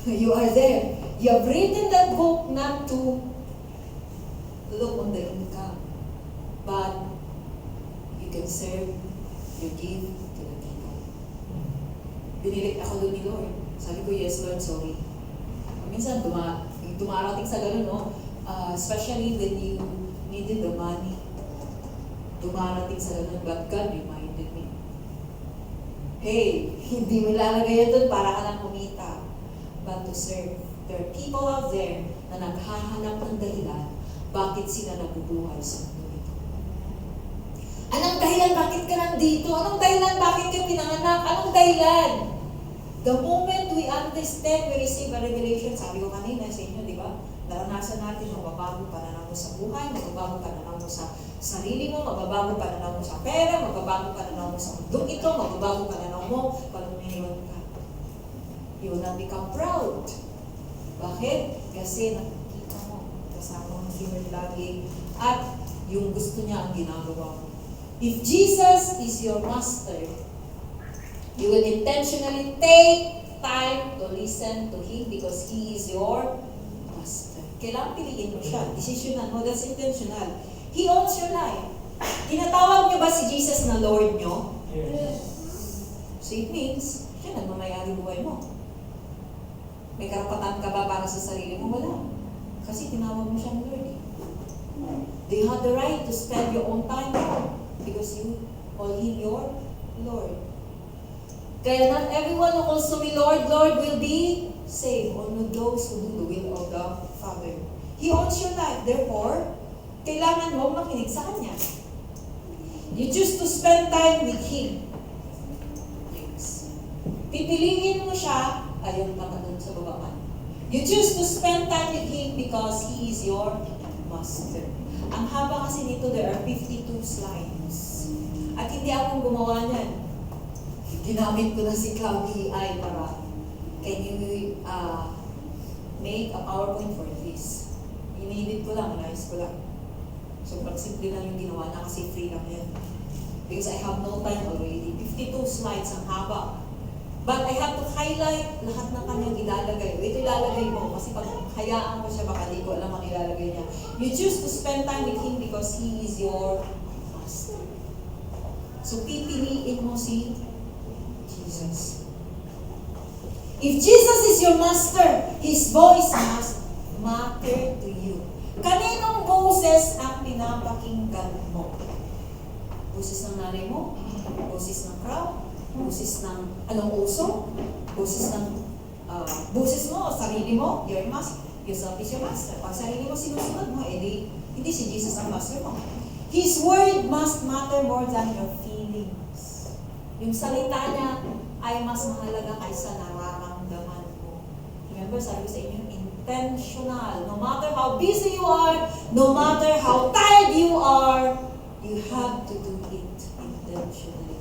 you are there. You have written that book not to look on the income, but you can serve, you give to the people. Binilit ako doon ni Lord. Sabi ko, yes Lord, sorry. Minsan, dumarating sa ganun, no? Especially when you needed the money. Dumarating sa ganun, but God reminded me, hey, hindi mo ilalagay yan doon para ka lang kumita, but to serve. There are people out there na naghahanap ng dahilan bakit sila nabubuhay sa mundo ito. Anong dahilan bakit ka nandito? Anong dahilan bakit ka pinanganak? Anong dahilan? The moment we understand, we receive a revelation, sabi ko kanina sa inyo, di ba? Naranasan natin magbabago pananaw mo sa buhay, magbabago pananaw mo sa sarili mo, magbabago pananaw mo sa pera, magbabago pananaw mo sa mundo ito, magbabago pananaw mo pag umiiwan ka. You will not become proud. Bakit? Kasi nakikita mo, kasama mo si Lord lagi, at yung gusto niya ang ginagawa mo. If Jesus is your master, you will intentionally take time to listen to Him because He is your master. Kailangan piliin mo siya. Desisyonan mo. That's intentional. He owns your life. Tinatawag niyo ba si Jesus na Lord niyo? Yes. So it means, siya nagmamayari buhay mo. May karapatan ka ba para sa sarili mo? Wala. Kasi tinawag mo siyang Lord. Do you have the right to spend your own time because you call Him your Lord? Kaya not everyone who calls to me Lord, Lord will be saved. Only those who do the will of the Father. He owns your life. Therefore, kailangan mo makinig sa Kanya. You choose to spend time with Him. Yes. Pipiliin mo siya, ayaw ka dun sa babaan. You choose to spend time with Him because He is your master. Ang haba kasi nito, there are 52 slides. At hindi akong gumawa niyan. Ginamit ko na si Cloudy AI para, can you make a PowerPoint for this? Inedit ko lang, inayos ko lang. So, simple lang yung ginawa na kasi free lang yan. Because I have no time already. 52 slides ang haba. But I have to highlight lahat ng kanyang ilalagay. Ito ilalagay mo kasi pag hayaan ko siya, baka di ko alam ang ilalagay niya. You choose to spend time with Him because He is your master. So, pipiliin mo si Jesus. If Jesus is your master, His voice must matter to you. Kaninong boses ang pinapakinggan mo? Boses ng nanay mo? Boses ng crowd? Boses ng anong uso? Boses ng boses mo o sarili mo? Your master. Yourself is your master. Pag sarili mo sinusunod mo, edi hindi si Jesus ang master mo. His word must matter more than your feelings. Yung salita niya ay mas mahalaga kaysa nararamdaman mo. Remember, sabi ko sa inyo, intentional. No matter how busy you are, no matter how tired you are, you have to do it. intentionally.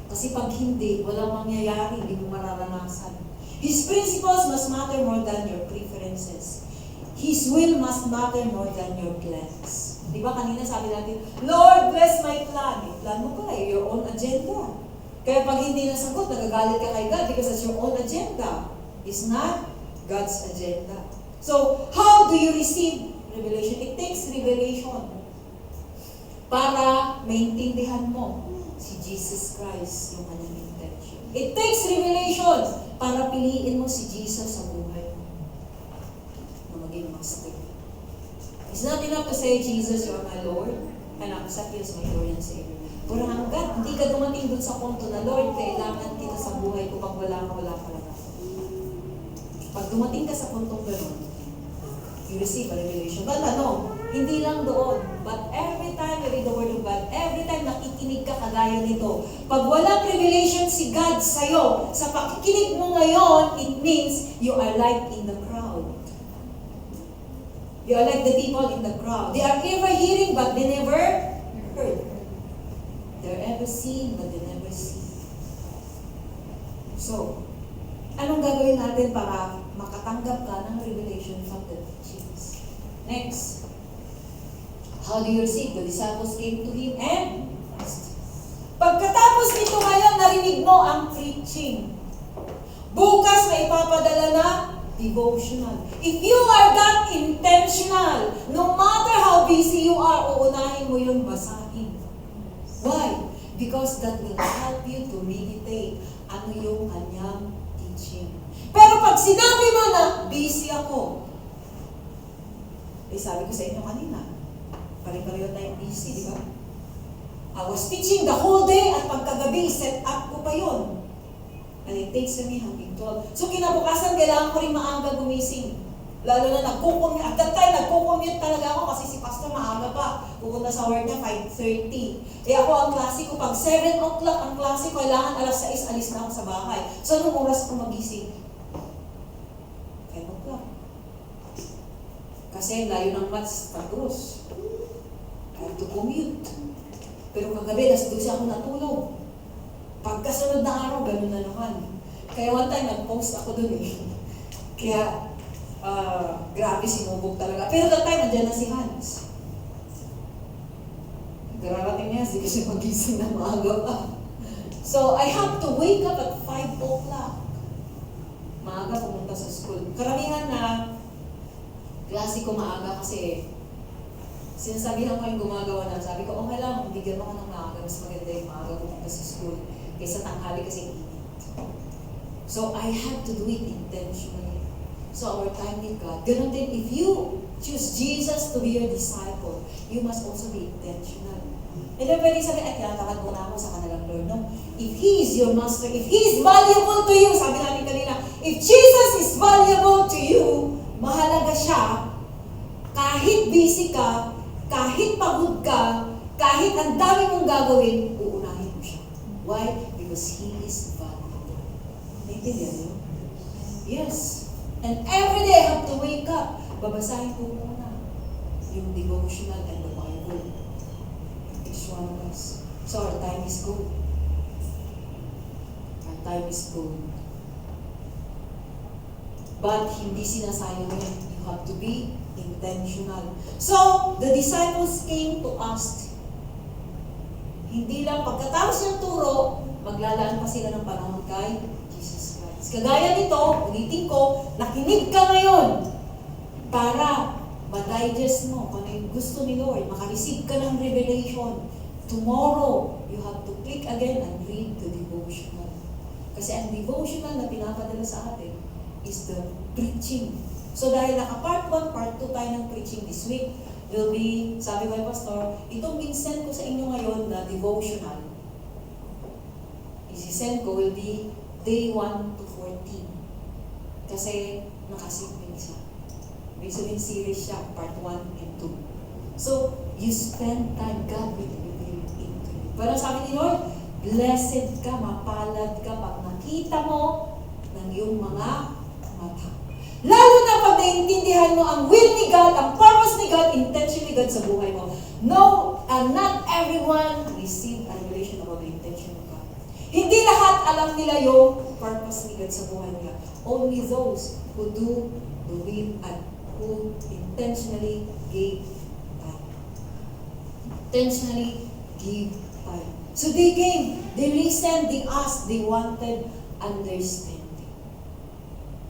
Kasi pag hindi, walang mangyayari, hindi mo mararanasan. His principles must matter more than your preferences. His will must matter more than your plans. Di ba kanina sabi natin, Lord, bless my plan. Eh, plan mo pala, your own agenda. Kaya pag hindi nasagot, nagagalit ka kay God because it's your own agenda. It's not God's agenda. So, how do you receive revelation? It takes revelation para maintindihan mo si Jesus Christ, yung kanyang intention. It takes revelation para piliin mo si Jesus sa buhay mo na maging master. It's not enough to say, Jesus, you are my Lord, and I accept you as my Lord and Savior. Pero hanggat hindi ka dumating dun sa punto na, Lord, kailangan kita sa buhay ko, pag wala ka lang ako. Pag dumating ka sa puntong gano'n, you receive a revelation. But ano, hindi lang doon. But every time you read the Word of God, every time nakikinig ka kagaya nito, pag walang revelation si God sa'yo, sa pakikinig mo ngayon, it means you are like in the crowd. You are like the people in the crowd. They are ever hearing but they never heard. They are ever seeing but they never see. So, anong gagawin natin para makatanggap ka ng revelation from the teachings? Next, how do you receive? The disciples came to him and asked. Pagkatapos nito ngayon, narinig mo ang preaching. Bukas may ipapadala na devotional. If you are that intentional, no matter how busy you are, uunahin mo yun basahin. Why? Because that will help you to meditate ano yung kanyang teaching. Pero pag sinabi mo na, busy ako, eh sabi ko sa inyo kanina, pare-pareho tayong busy, di ba? I was teaching the whole day at pagkagabi, set up ko pa yun. And it takes me hanggang 12. So kinabukasan, kailangan ko rin maaga gumising. Lalo na nagkukumute. At that time, nagkukumute talaga ako kasi si Pastor maaga pa. Pupunta sa work niya 5:30. Eh ako, ang klase ko, pag 7 o'clock ang klase ko, kailangan alas 6 alis na ako sa bahay. So anong oras ko magising? 5 o'clock. Kasi layo ng Mats, Tagos. I have to commute. Pero kagabi, alas 12 ako natulog. Pagkasunod na araw, ganun na naman. Kaya one time, nag-post ako dun eh. Kaya, grabe, sinubog talaga. Pero that time, nandiyan na si Hans. Kararating niya, hindi kasi magising na maaga pa. So, I have to wake up at 5 o'clock. Maaga pumunta sa school. Karamihan na, klase ko maaga kasi sinasabihan ko yung gumagawa na, sabi ko, okay lang, bigyan mo ka ng maaga, mas maganda yung maaga pumunta sa school kaysa tanghali kasi init. So, I had to do it intentionally. So, our time with God. Ganun din, if you choose Jesus to be your disciple, you must also be intentional. And then pwede sabi, ay, kailangan muna ako sa kanilang Lord. No? If He is your master, if He is valuable to you, sabi natin kanina, if Jesus is valuable to you, mahalaga siya, kahit busy ka, kahit pagod ka, kahit ang dami mong gagawin, uunahin mo siya. Why? Because He is valuable. Naintindihan niyo? Yes. And every day I have to wake up. Babasahin ko muna yung devotional and the Bible. Each one of us. So our time is gold. Our time is gold. But hindi sinasayang yun. You have to be intentional. So, the disciples came to ask. Hindi lang pagkatapos ng turo, maglalaan pa sila ng panahon kay Jesus Christ. Kagaya nito, ulitin ko, nakinig ka ngayon para ma-digest mo kung ano yung gusto ni Lord, makareceive ka ng revelation. Tomorrow, you have to click again and read the devotional. Kasi ang devotional na pinapadala sa atin is the preaching. So dahil naka-part 1, part 2 tayo ng preaching this week, will be, sabi ko Pastor, itong ginsend ko sa inyo ngayon na devotional, isi-send ko will be day 1 to 14. Kasi nakasimple siya. May sabihin series siya, part 1 and 2. So, you spend time, God will reveal into you. Parang sabi ni Lord, blessed ka, mapalad ka pag nakita mo ng iyong mga mata. Lalo na pag naiintindihan mo ang will ni God, ang purpose ni God, intention ni God sa buhay mo. No, not everyone received a revelation Hindi lahat alam nila yung purpose ni God sa buhay nila. Only those who do the will and who intentionally give time. Intentionally give time. So they came, they listened, they asked, they wanted understanding.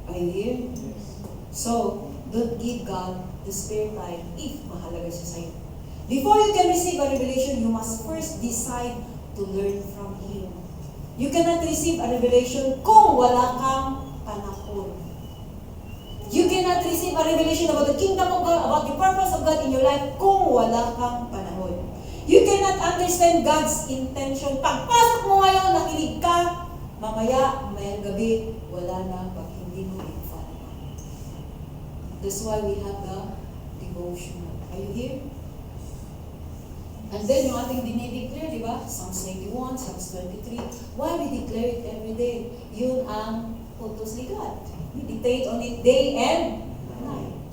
Are you here? Yes. So, don't give God the spare time if mahalaga siya sa'yo. Before you can receive a revelation, you must first decide to learn from Him. You cannot receive a revelation kung wala kang panahon. You cannot receive a revelation about the kingdom of God, about the purpose of God in your life kung wala kang panahon. You cannot understand God's intention. Pagpasok mo ngayon, nakinig ka, mamaya, mayang gabi, wala na pag hindi mo i-follow. That's why we have the devotional. Are you here? And then yung ating dinideclare, di ba? Psalms 91, Psalms 23. Why we declare it every day? Yun ang utos ni God. Meditate on it day and night.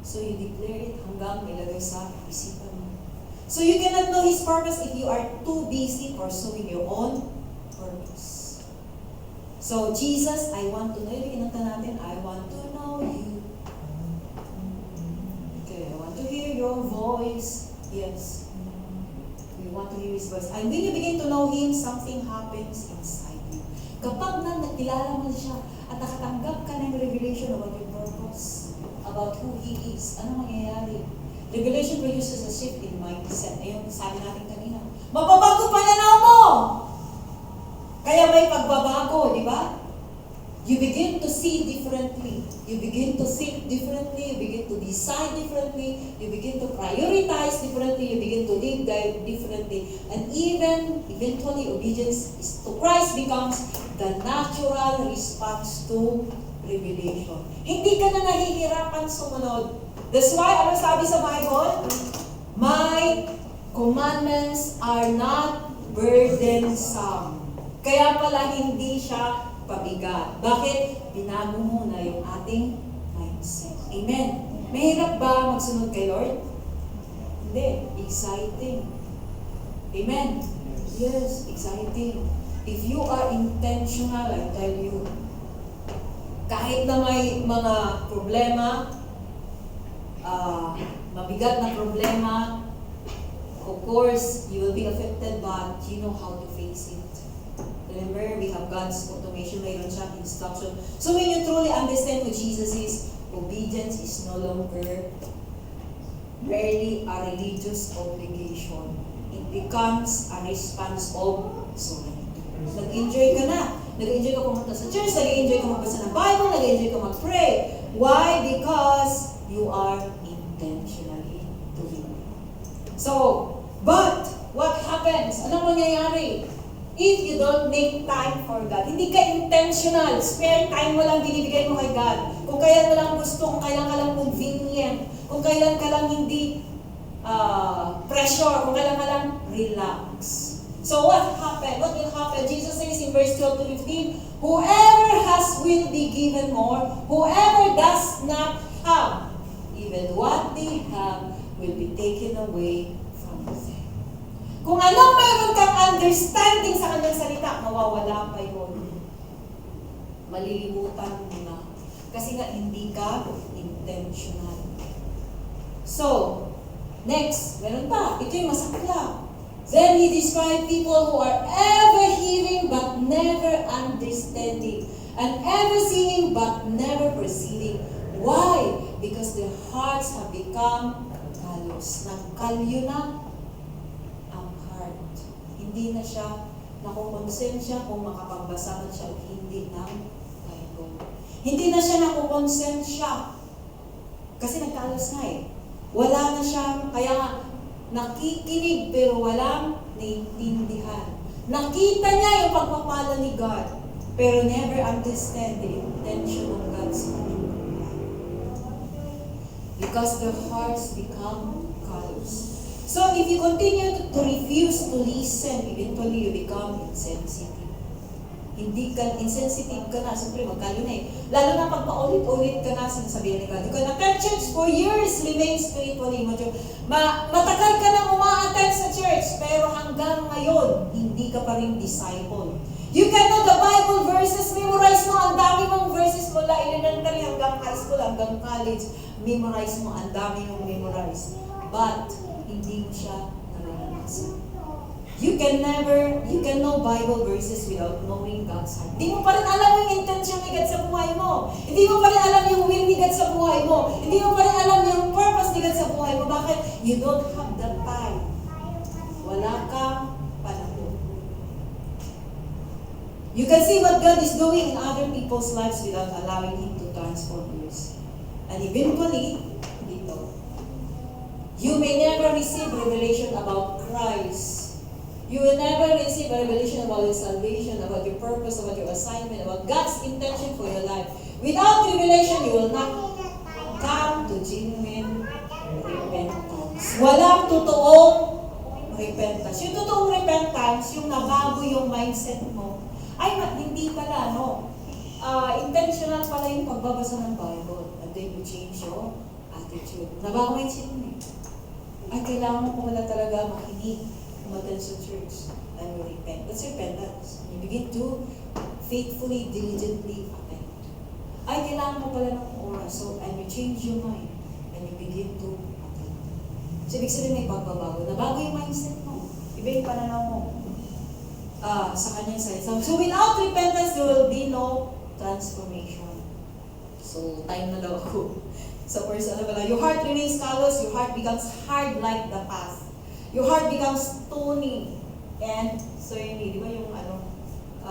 So you declare it hanggang ilagay sa isipan mo. So you cannot know His purpose if you are too busy pursuing your own purpose. So Jesus, I want to know. Yung kinanta natin, I want to know You. Okay, I want to hear Your voice. Yes. We want to hear His voice. And when you begin to know Him, something happens inside you. Kapag nakilala mo siya at nakatanggap ka ng revelation about your purpose, about who He is, ano mangyayari? Revelation produces a shift in mindset. Ayun, sabi natin kanina. Mababago pananaw mo! Kaya may pagbabago, di ba? You begin to see differently. You begin to think differently. You begin to decide differently. You begin to prioritize differently. You begin to live differently. And even, eventually, obedience to Christ becomes the natural response to revelation. Hindi ka na nahihirapan sumunod. That's why, ano sabi sa Bible? My commandments are not burdensome. Kaya pala hindi siya pabigat. Bakit? Binago mo na yung ating mindset. Amen. Mahirap ba magsunod kay Lord? Hindi. Exciting. Amen. Yes, exciting. If you are intentional, I tell you, kahit na may mga problema, mabigat na problema, of course, you will be affected, but you know how to face it. Remember, we have God's automation, mayroon siyang instruction. So when you truly understand who Jesus is, obedience is no longer merely a religious obligation. It becomes a response of surrender. Nag-enjoy ka na. Nag-enjoy ka pumunta sa church, nag-enjoy ka magbasa ng Bible, nag-enjoy ka mag-pray. Why? Because you are intentionally doing it. So, but, what happens? Anong mangyayari? If you don't make time for God, hindi ka intentional, spare time mo lang binibigay mo kay God. Kung kailan mo lang gusto, kung kailan ka lang convenient, kung kailan ka lang hindi pressure, kung kailan ka lang relax. So what happened? What will happen? Jesus says in verse 12 to 15, whoever has will be given more, whoever does not have, even what they have will be taken away from them. Kung anong meron kang understanding sa kanyang salita, mawawala pa yun. Malilimutan mo na. Kasi nga, hindi ka intentional. So, next, meron pa. Ito yung masakla. Then he described people who are ever hearing but never understanding, and ever seeing but never perceiving. Why? Because their hearts have become callous. Nagkalyo na. Hindi na siya nakukonsensya kung makapagbasa man siya o hindi ng Bible. Hindi na siya nakukonsensya. Kasi nagkalos na eh. Wala na siya, kaya nakikinig pero walang naiintindihan. Nakita niya yung pagpapala ni God, pero never understand the intention of God's will. Because their hearts become callous. So if you continue to refuse to listen, eventually you become insensitive. Hindi ka, insensitive ka na, siyempre magkano na eh. Lalo na pag paulit-ulit ka na, sinasabihan ni God, you can attend church for years, remain spiritually mature. Matagal ka na uma-attend sa church, pero hanggang ngayon, hindi ka pa rin disciple. You can know the Bible verses, memorize mo, ang dami mong verses mula elementary hanggang high school, hanggang college, memorize mo, ang dami mong memorize. But, hindi mo siya nararanasan. You can know Bible verses without knowing God's heart. Hindi mo pa rin alam yung intention ni God sa buhay mo. Hindi mo pa rin alam yung will ni God sa buhay mo. Hindi mo pa rin alam yung purpose ni God sa buhay mo. Bakit? You don't have the time. Wala kang panahon. You can see what God is doing in other people's lives without allowing Him to transform yours. And eventually, dito, you may never receive revelation about Christ. You will never receive a revelation about your salvation, about your purpose, about your assignment, about God's intention for your life. Without revelation, you will not come to genuine repentance. Walang totoong repentance. Yung totoong repentance, yung nabago yung mindset mo, ay hindi pala, no? Intentional pala yung pagbabasa ng Bible. And then you change your attitude. Nabago mindset mo eh. Ay, kailangan mo pala talaga makinig, umattend sa church, and you repent. That's repentance. You begin to faithfully, diligently attend. Ay, kailangan mo pala ng oras. So, and you change your mind, and you begin to attend. So, ibig sabihin may pagbabago. Nabago yung mindset mo. Iba yung pananaw mo sa kanyang salita. So, without repentance, there will be no transformation. So, time na daw ako. So, first, your heart remains callous, your heart becomes hard like the path. Your heart becomes stony and stony. Di ba yung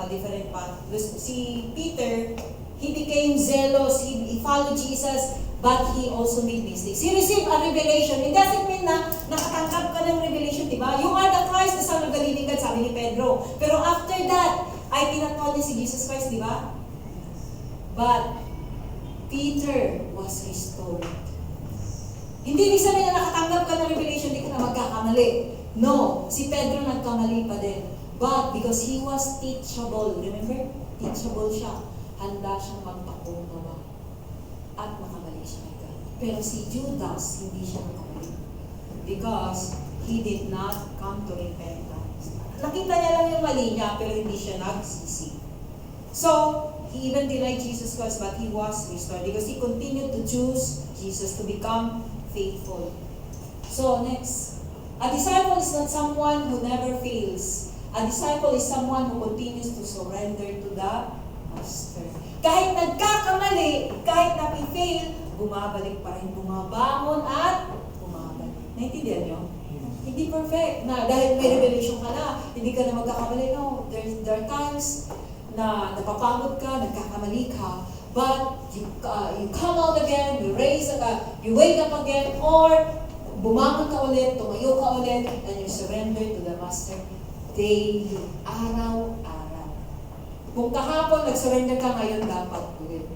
different path? Si Peter, he became zealous, he followed Jesus, but he also made mistakes. He received a revelation. It doesn't mean na nakatanggap ka ng revelation, di ba? You are the Christ, the Son of the living God, sabi ni Pedro. Pero after that, ay tinatawag niya si Jesus Christ, di ba? But Peter was restored. Hindi ibig sabihin na nakatanggap ka ng revelation, hindi ka na magkakamali. No, si Pedro nagkamali pa din. But because he was teachable, remember? Teachable siya. Handa siyang magpakumbaba. At makamali siya kay God. Pero si Judas, hindi siya makamali. Because he did not come to repentance. Nakita niya lang yung mali niya, pero hindi siya nagsisi. So, he even denied Jesus Christ, but he was restored because he continued to choose Jesus to become faithful. So, next. A disciple is not someone who never fails. A disciple is someone who continues to surrender to the Master. Kahit nagkakamali, kahit napi-fail, bumabalik pa rin, bumabangon at bumabalik. Naintindihan niyo? Hindi perfect. Na dahil may revelation ka na, hindi ka na magkakamali. No, there are times na napapagod ka, nagkakamali ka, but you come out again, you wake up again, or bumangon ka ulit, tumayo ka ulit, and you surrender to the Master daily, araw-araw. Kung kahapon nag-surrender ka, ngayon dapat ulit.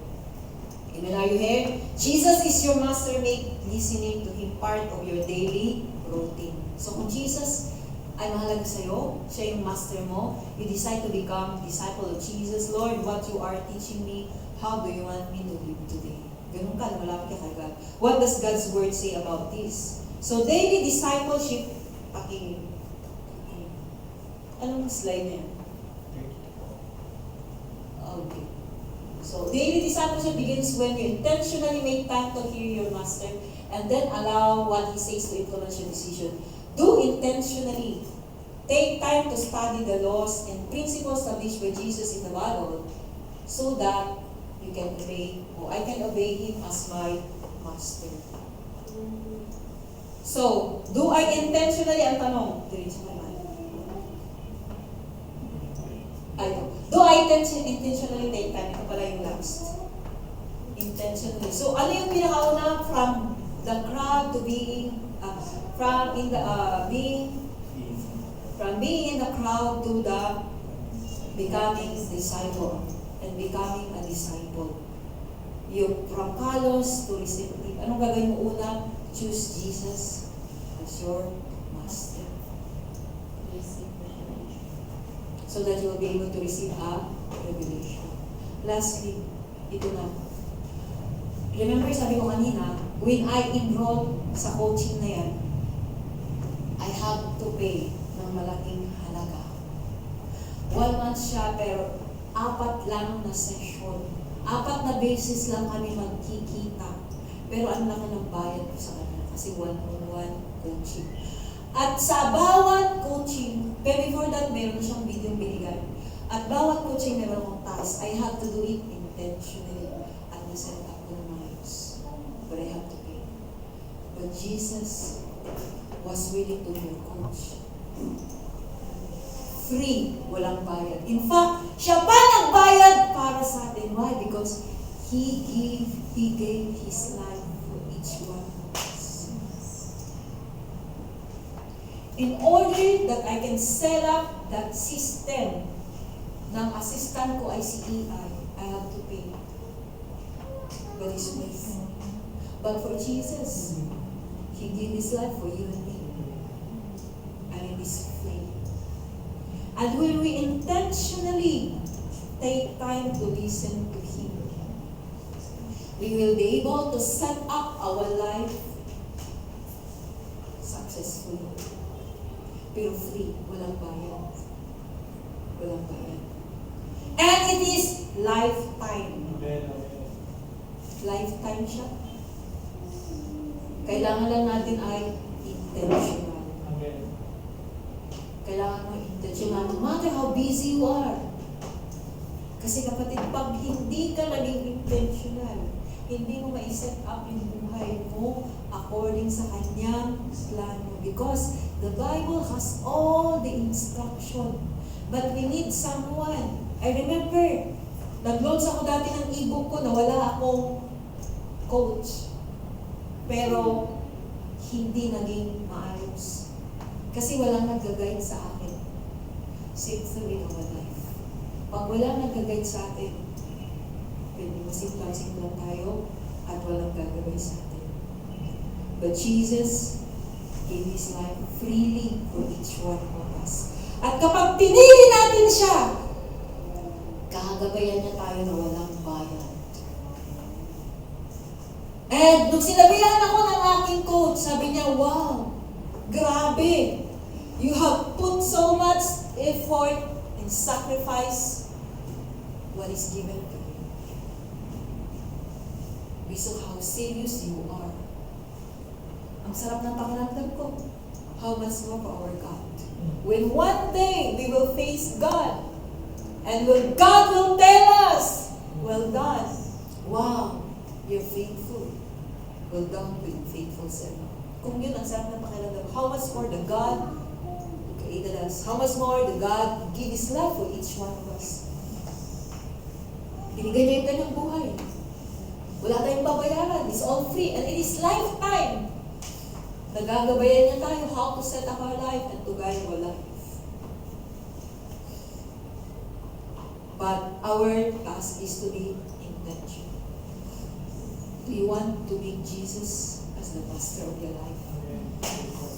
Amen, are you here? Jesus is your Master, make listening to Him part of your daily routine. So kung Jesus ay mahalaga sa'yo, siya yung Master mo, you decide to become disciple of Jesus. Lord, what you are teaching me, how do you want me to live today? Ganun ka, malapit ka kay God. What does God's Word say about this? So, daily discipleship, anong slide na yan? Okay. So, daily discipleship begins when you intentionally make time to hear your Master and then allow what He says to influence your decision. Do intentionally. Take time to study the laws and principles established by Jesus in the Bible so that you can obey, or I can obey Him as my Master. So, do I intentionally, ang tanong, do I intentionally take time? Ito pala yung last. Intentionally. So, ano yung pinakauna from the crowd to being, from being in the crowd to the becoming disciple and becoming a disciple. Yung from callous to receptive. Anong gagawin mo una? Choose Jesus as your Master. So that you will be able to receive a revelation. Lastly, ito na. Remember, sabi ko kanina, when I enroll sa coaching na yan, I have to pay ng malaking halaga. 1 month siya, pero 4 lang na session. 4 na beses lang kami magkikita. Pero ang laki ng bayad ko sa kanila kasi 1-on-1 coaching. At sa bawat coaching, pero before that, meron na siyang video binigay. At bawat coaching, meron akong task. I have to do it intentionally. At naset up ko ng mga use. But I have to pay. But Jesus was willing to be your coach. Free, walang bayad. In fact, siya pa nagbayad para sa atin. Why? Because He gave His life for each one of us. In order that I can set up that system ng assistant ko ay si EI, I have to pay. But His ways. But for Jesus, He gave His life for you and me. And it is free. And when we intentionally take time to listen to Him, we will be able to set up our life successfully. Pero free, walang bayad. Walang bayad. And it is lifetime. Amen. Lifetime siya. Kailangan lang natin ay intentional. Amen. Kailangan mo intentional no matter how busy you are. Kasi kapatid, pag hindi ka naging intentional, hindi mo ma-set up yung buhay mo according sa kanyang plano. Because the Bible has all the instruction. But we need someone. I remember, nag-launch ako dati ng e-book ko na wala akong coach. Pero, hindi naging maayos. Kasi walang nag-guide sa akin. Same thing in our life. Pag walang nag-guide sa atin, pwede masimplang-simplang tayo at walang gagawin sa atin. But Jesus gave His life freely for each one of us. At kapag pinili natin siya, kagabayan niya tayo na walang bayad. And nung sinabihan ako ng aking coach, sabi niya, wow, grabe. You have put so much effort and sacrifice what is given to you. We saw how serious you are. Ang sarap ng pakiramdam ko. How much more for our God. When one day we will face God, and when God will tell us, well done. Wow, you're faithful. Well done, good faithful servant. Kung yun ang sarap ng pakiramdam, how much more the God who created us? How much more the God who gave His life for each one of us? Binigay niya yung kanyang buhay. Wala tayong babayaran. It's all free. And it is lifetime. Nagagabayan niya tayo how to set up our life and to guide our life. But our task is to be intentional. Do you want to make Jesus as the master of your life?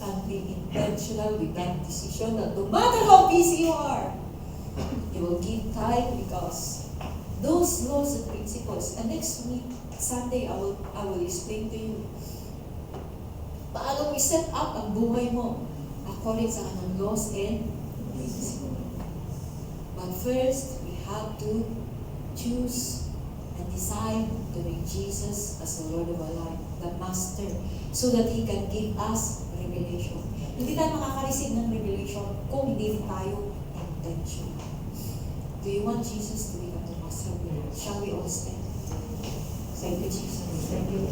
And be intentional with that decision that no matter how busy you are, you will give time because those laws and principles, and next week, Sunday, I will explain to you paano i-set up ang buhay mo according sa kanyang laws and principles. But first, we have to choose and decide to make Jesus as the Lord of our life, the Master, so that He can give us revelation. Hindi tayo makaka-receive ng revelation kung hindi rin tayo intentional. Do you want Jesus to become the Master of your life? Shall we all stand? Thank you, Jesus. Thank you.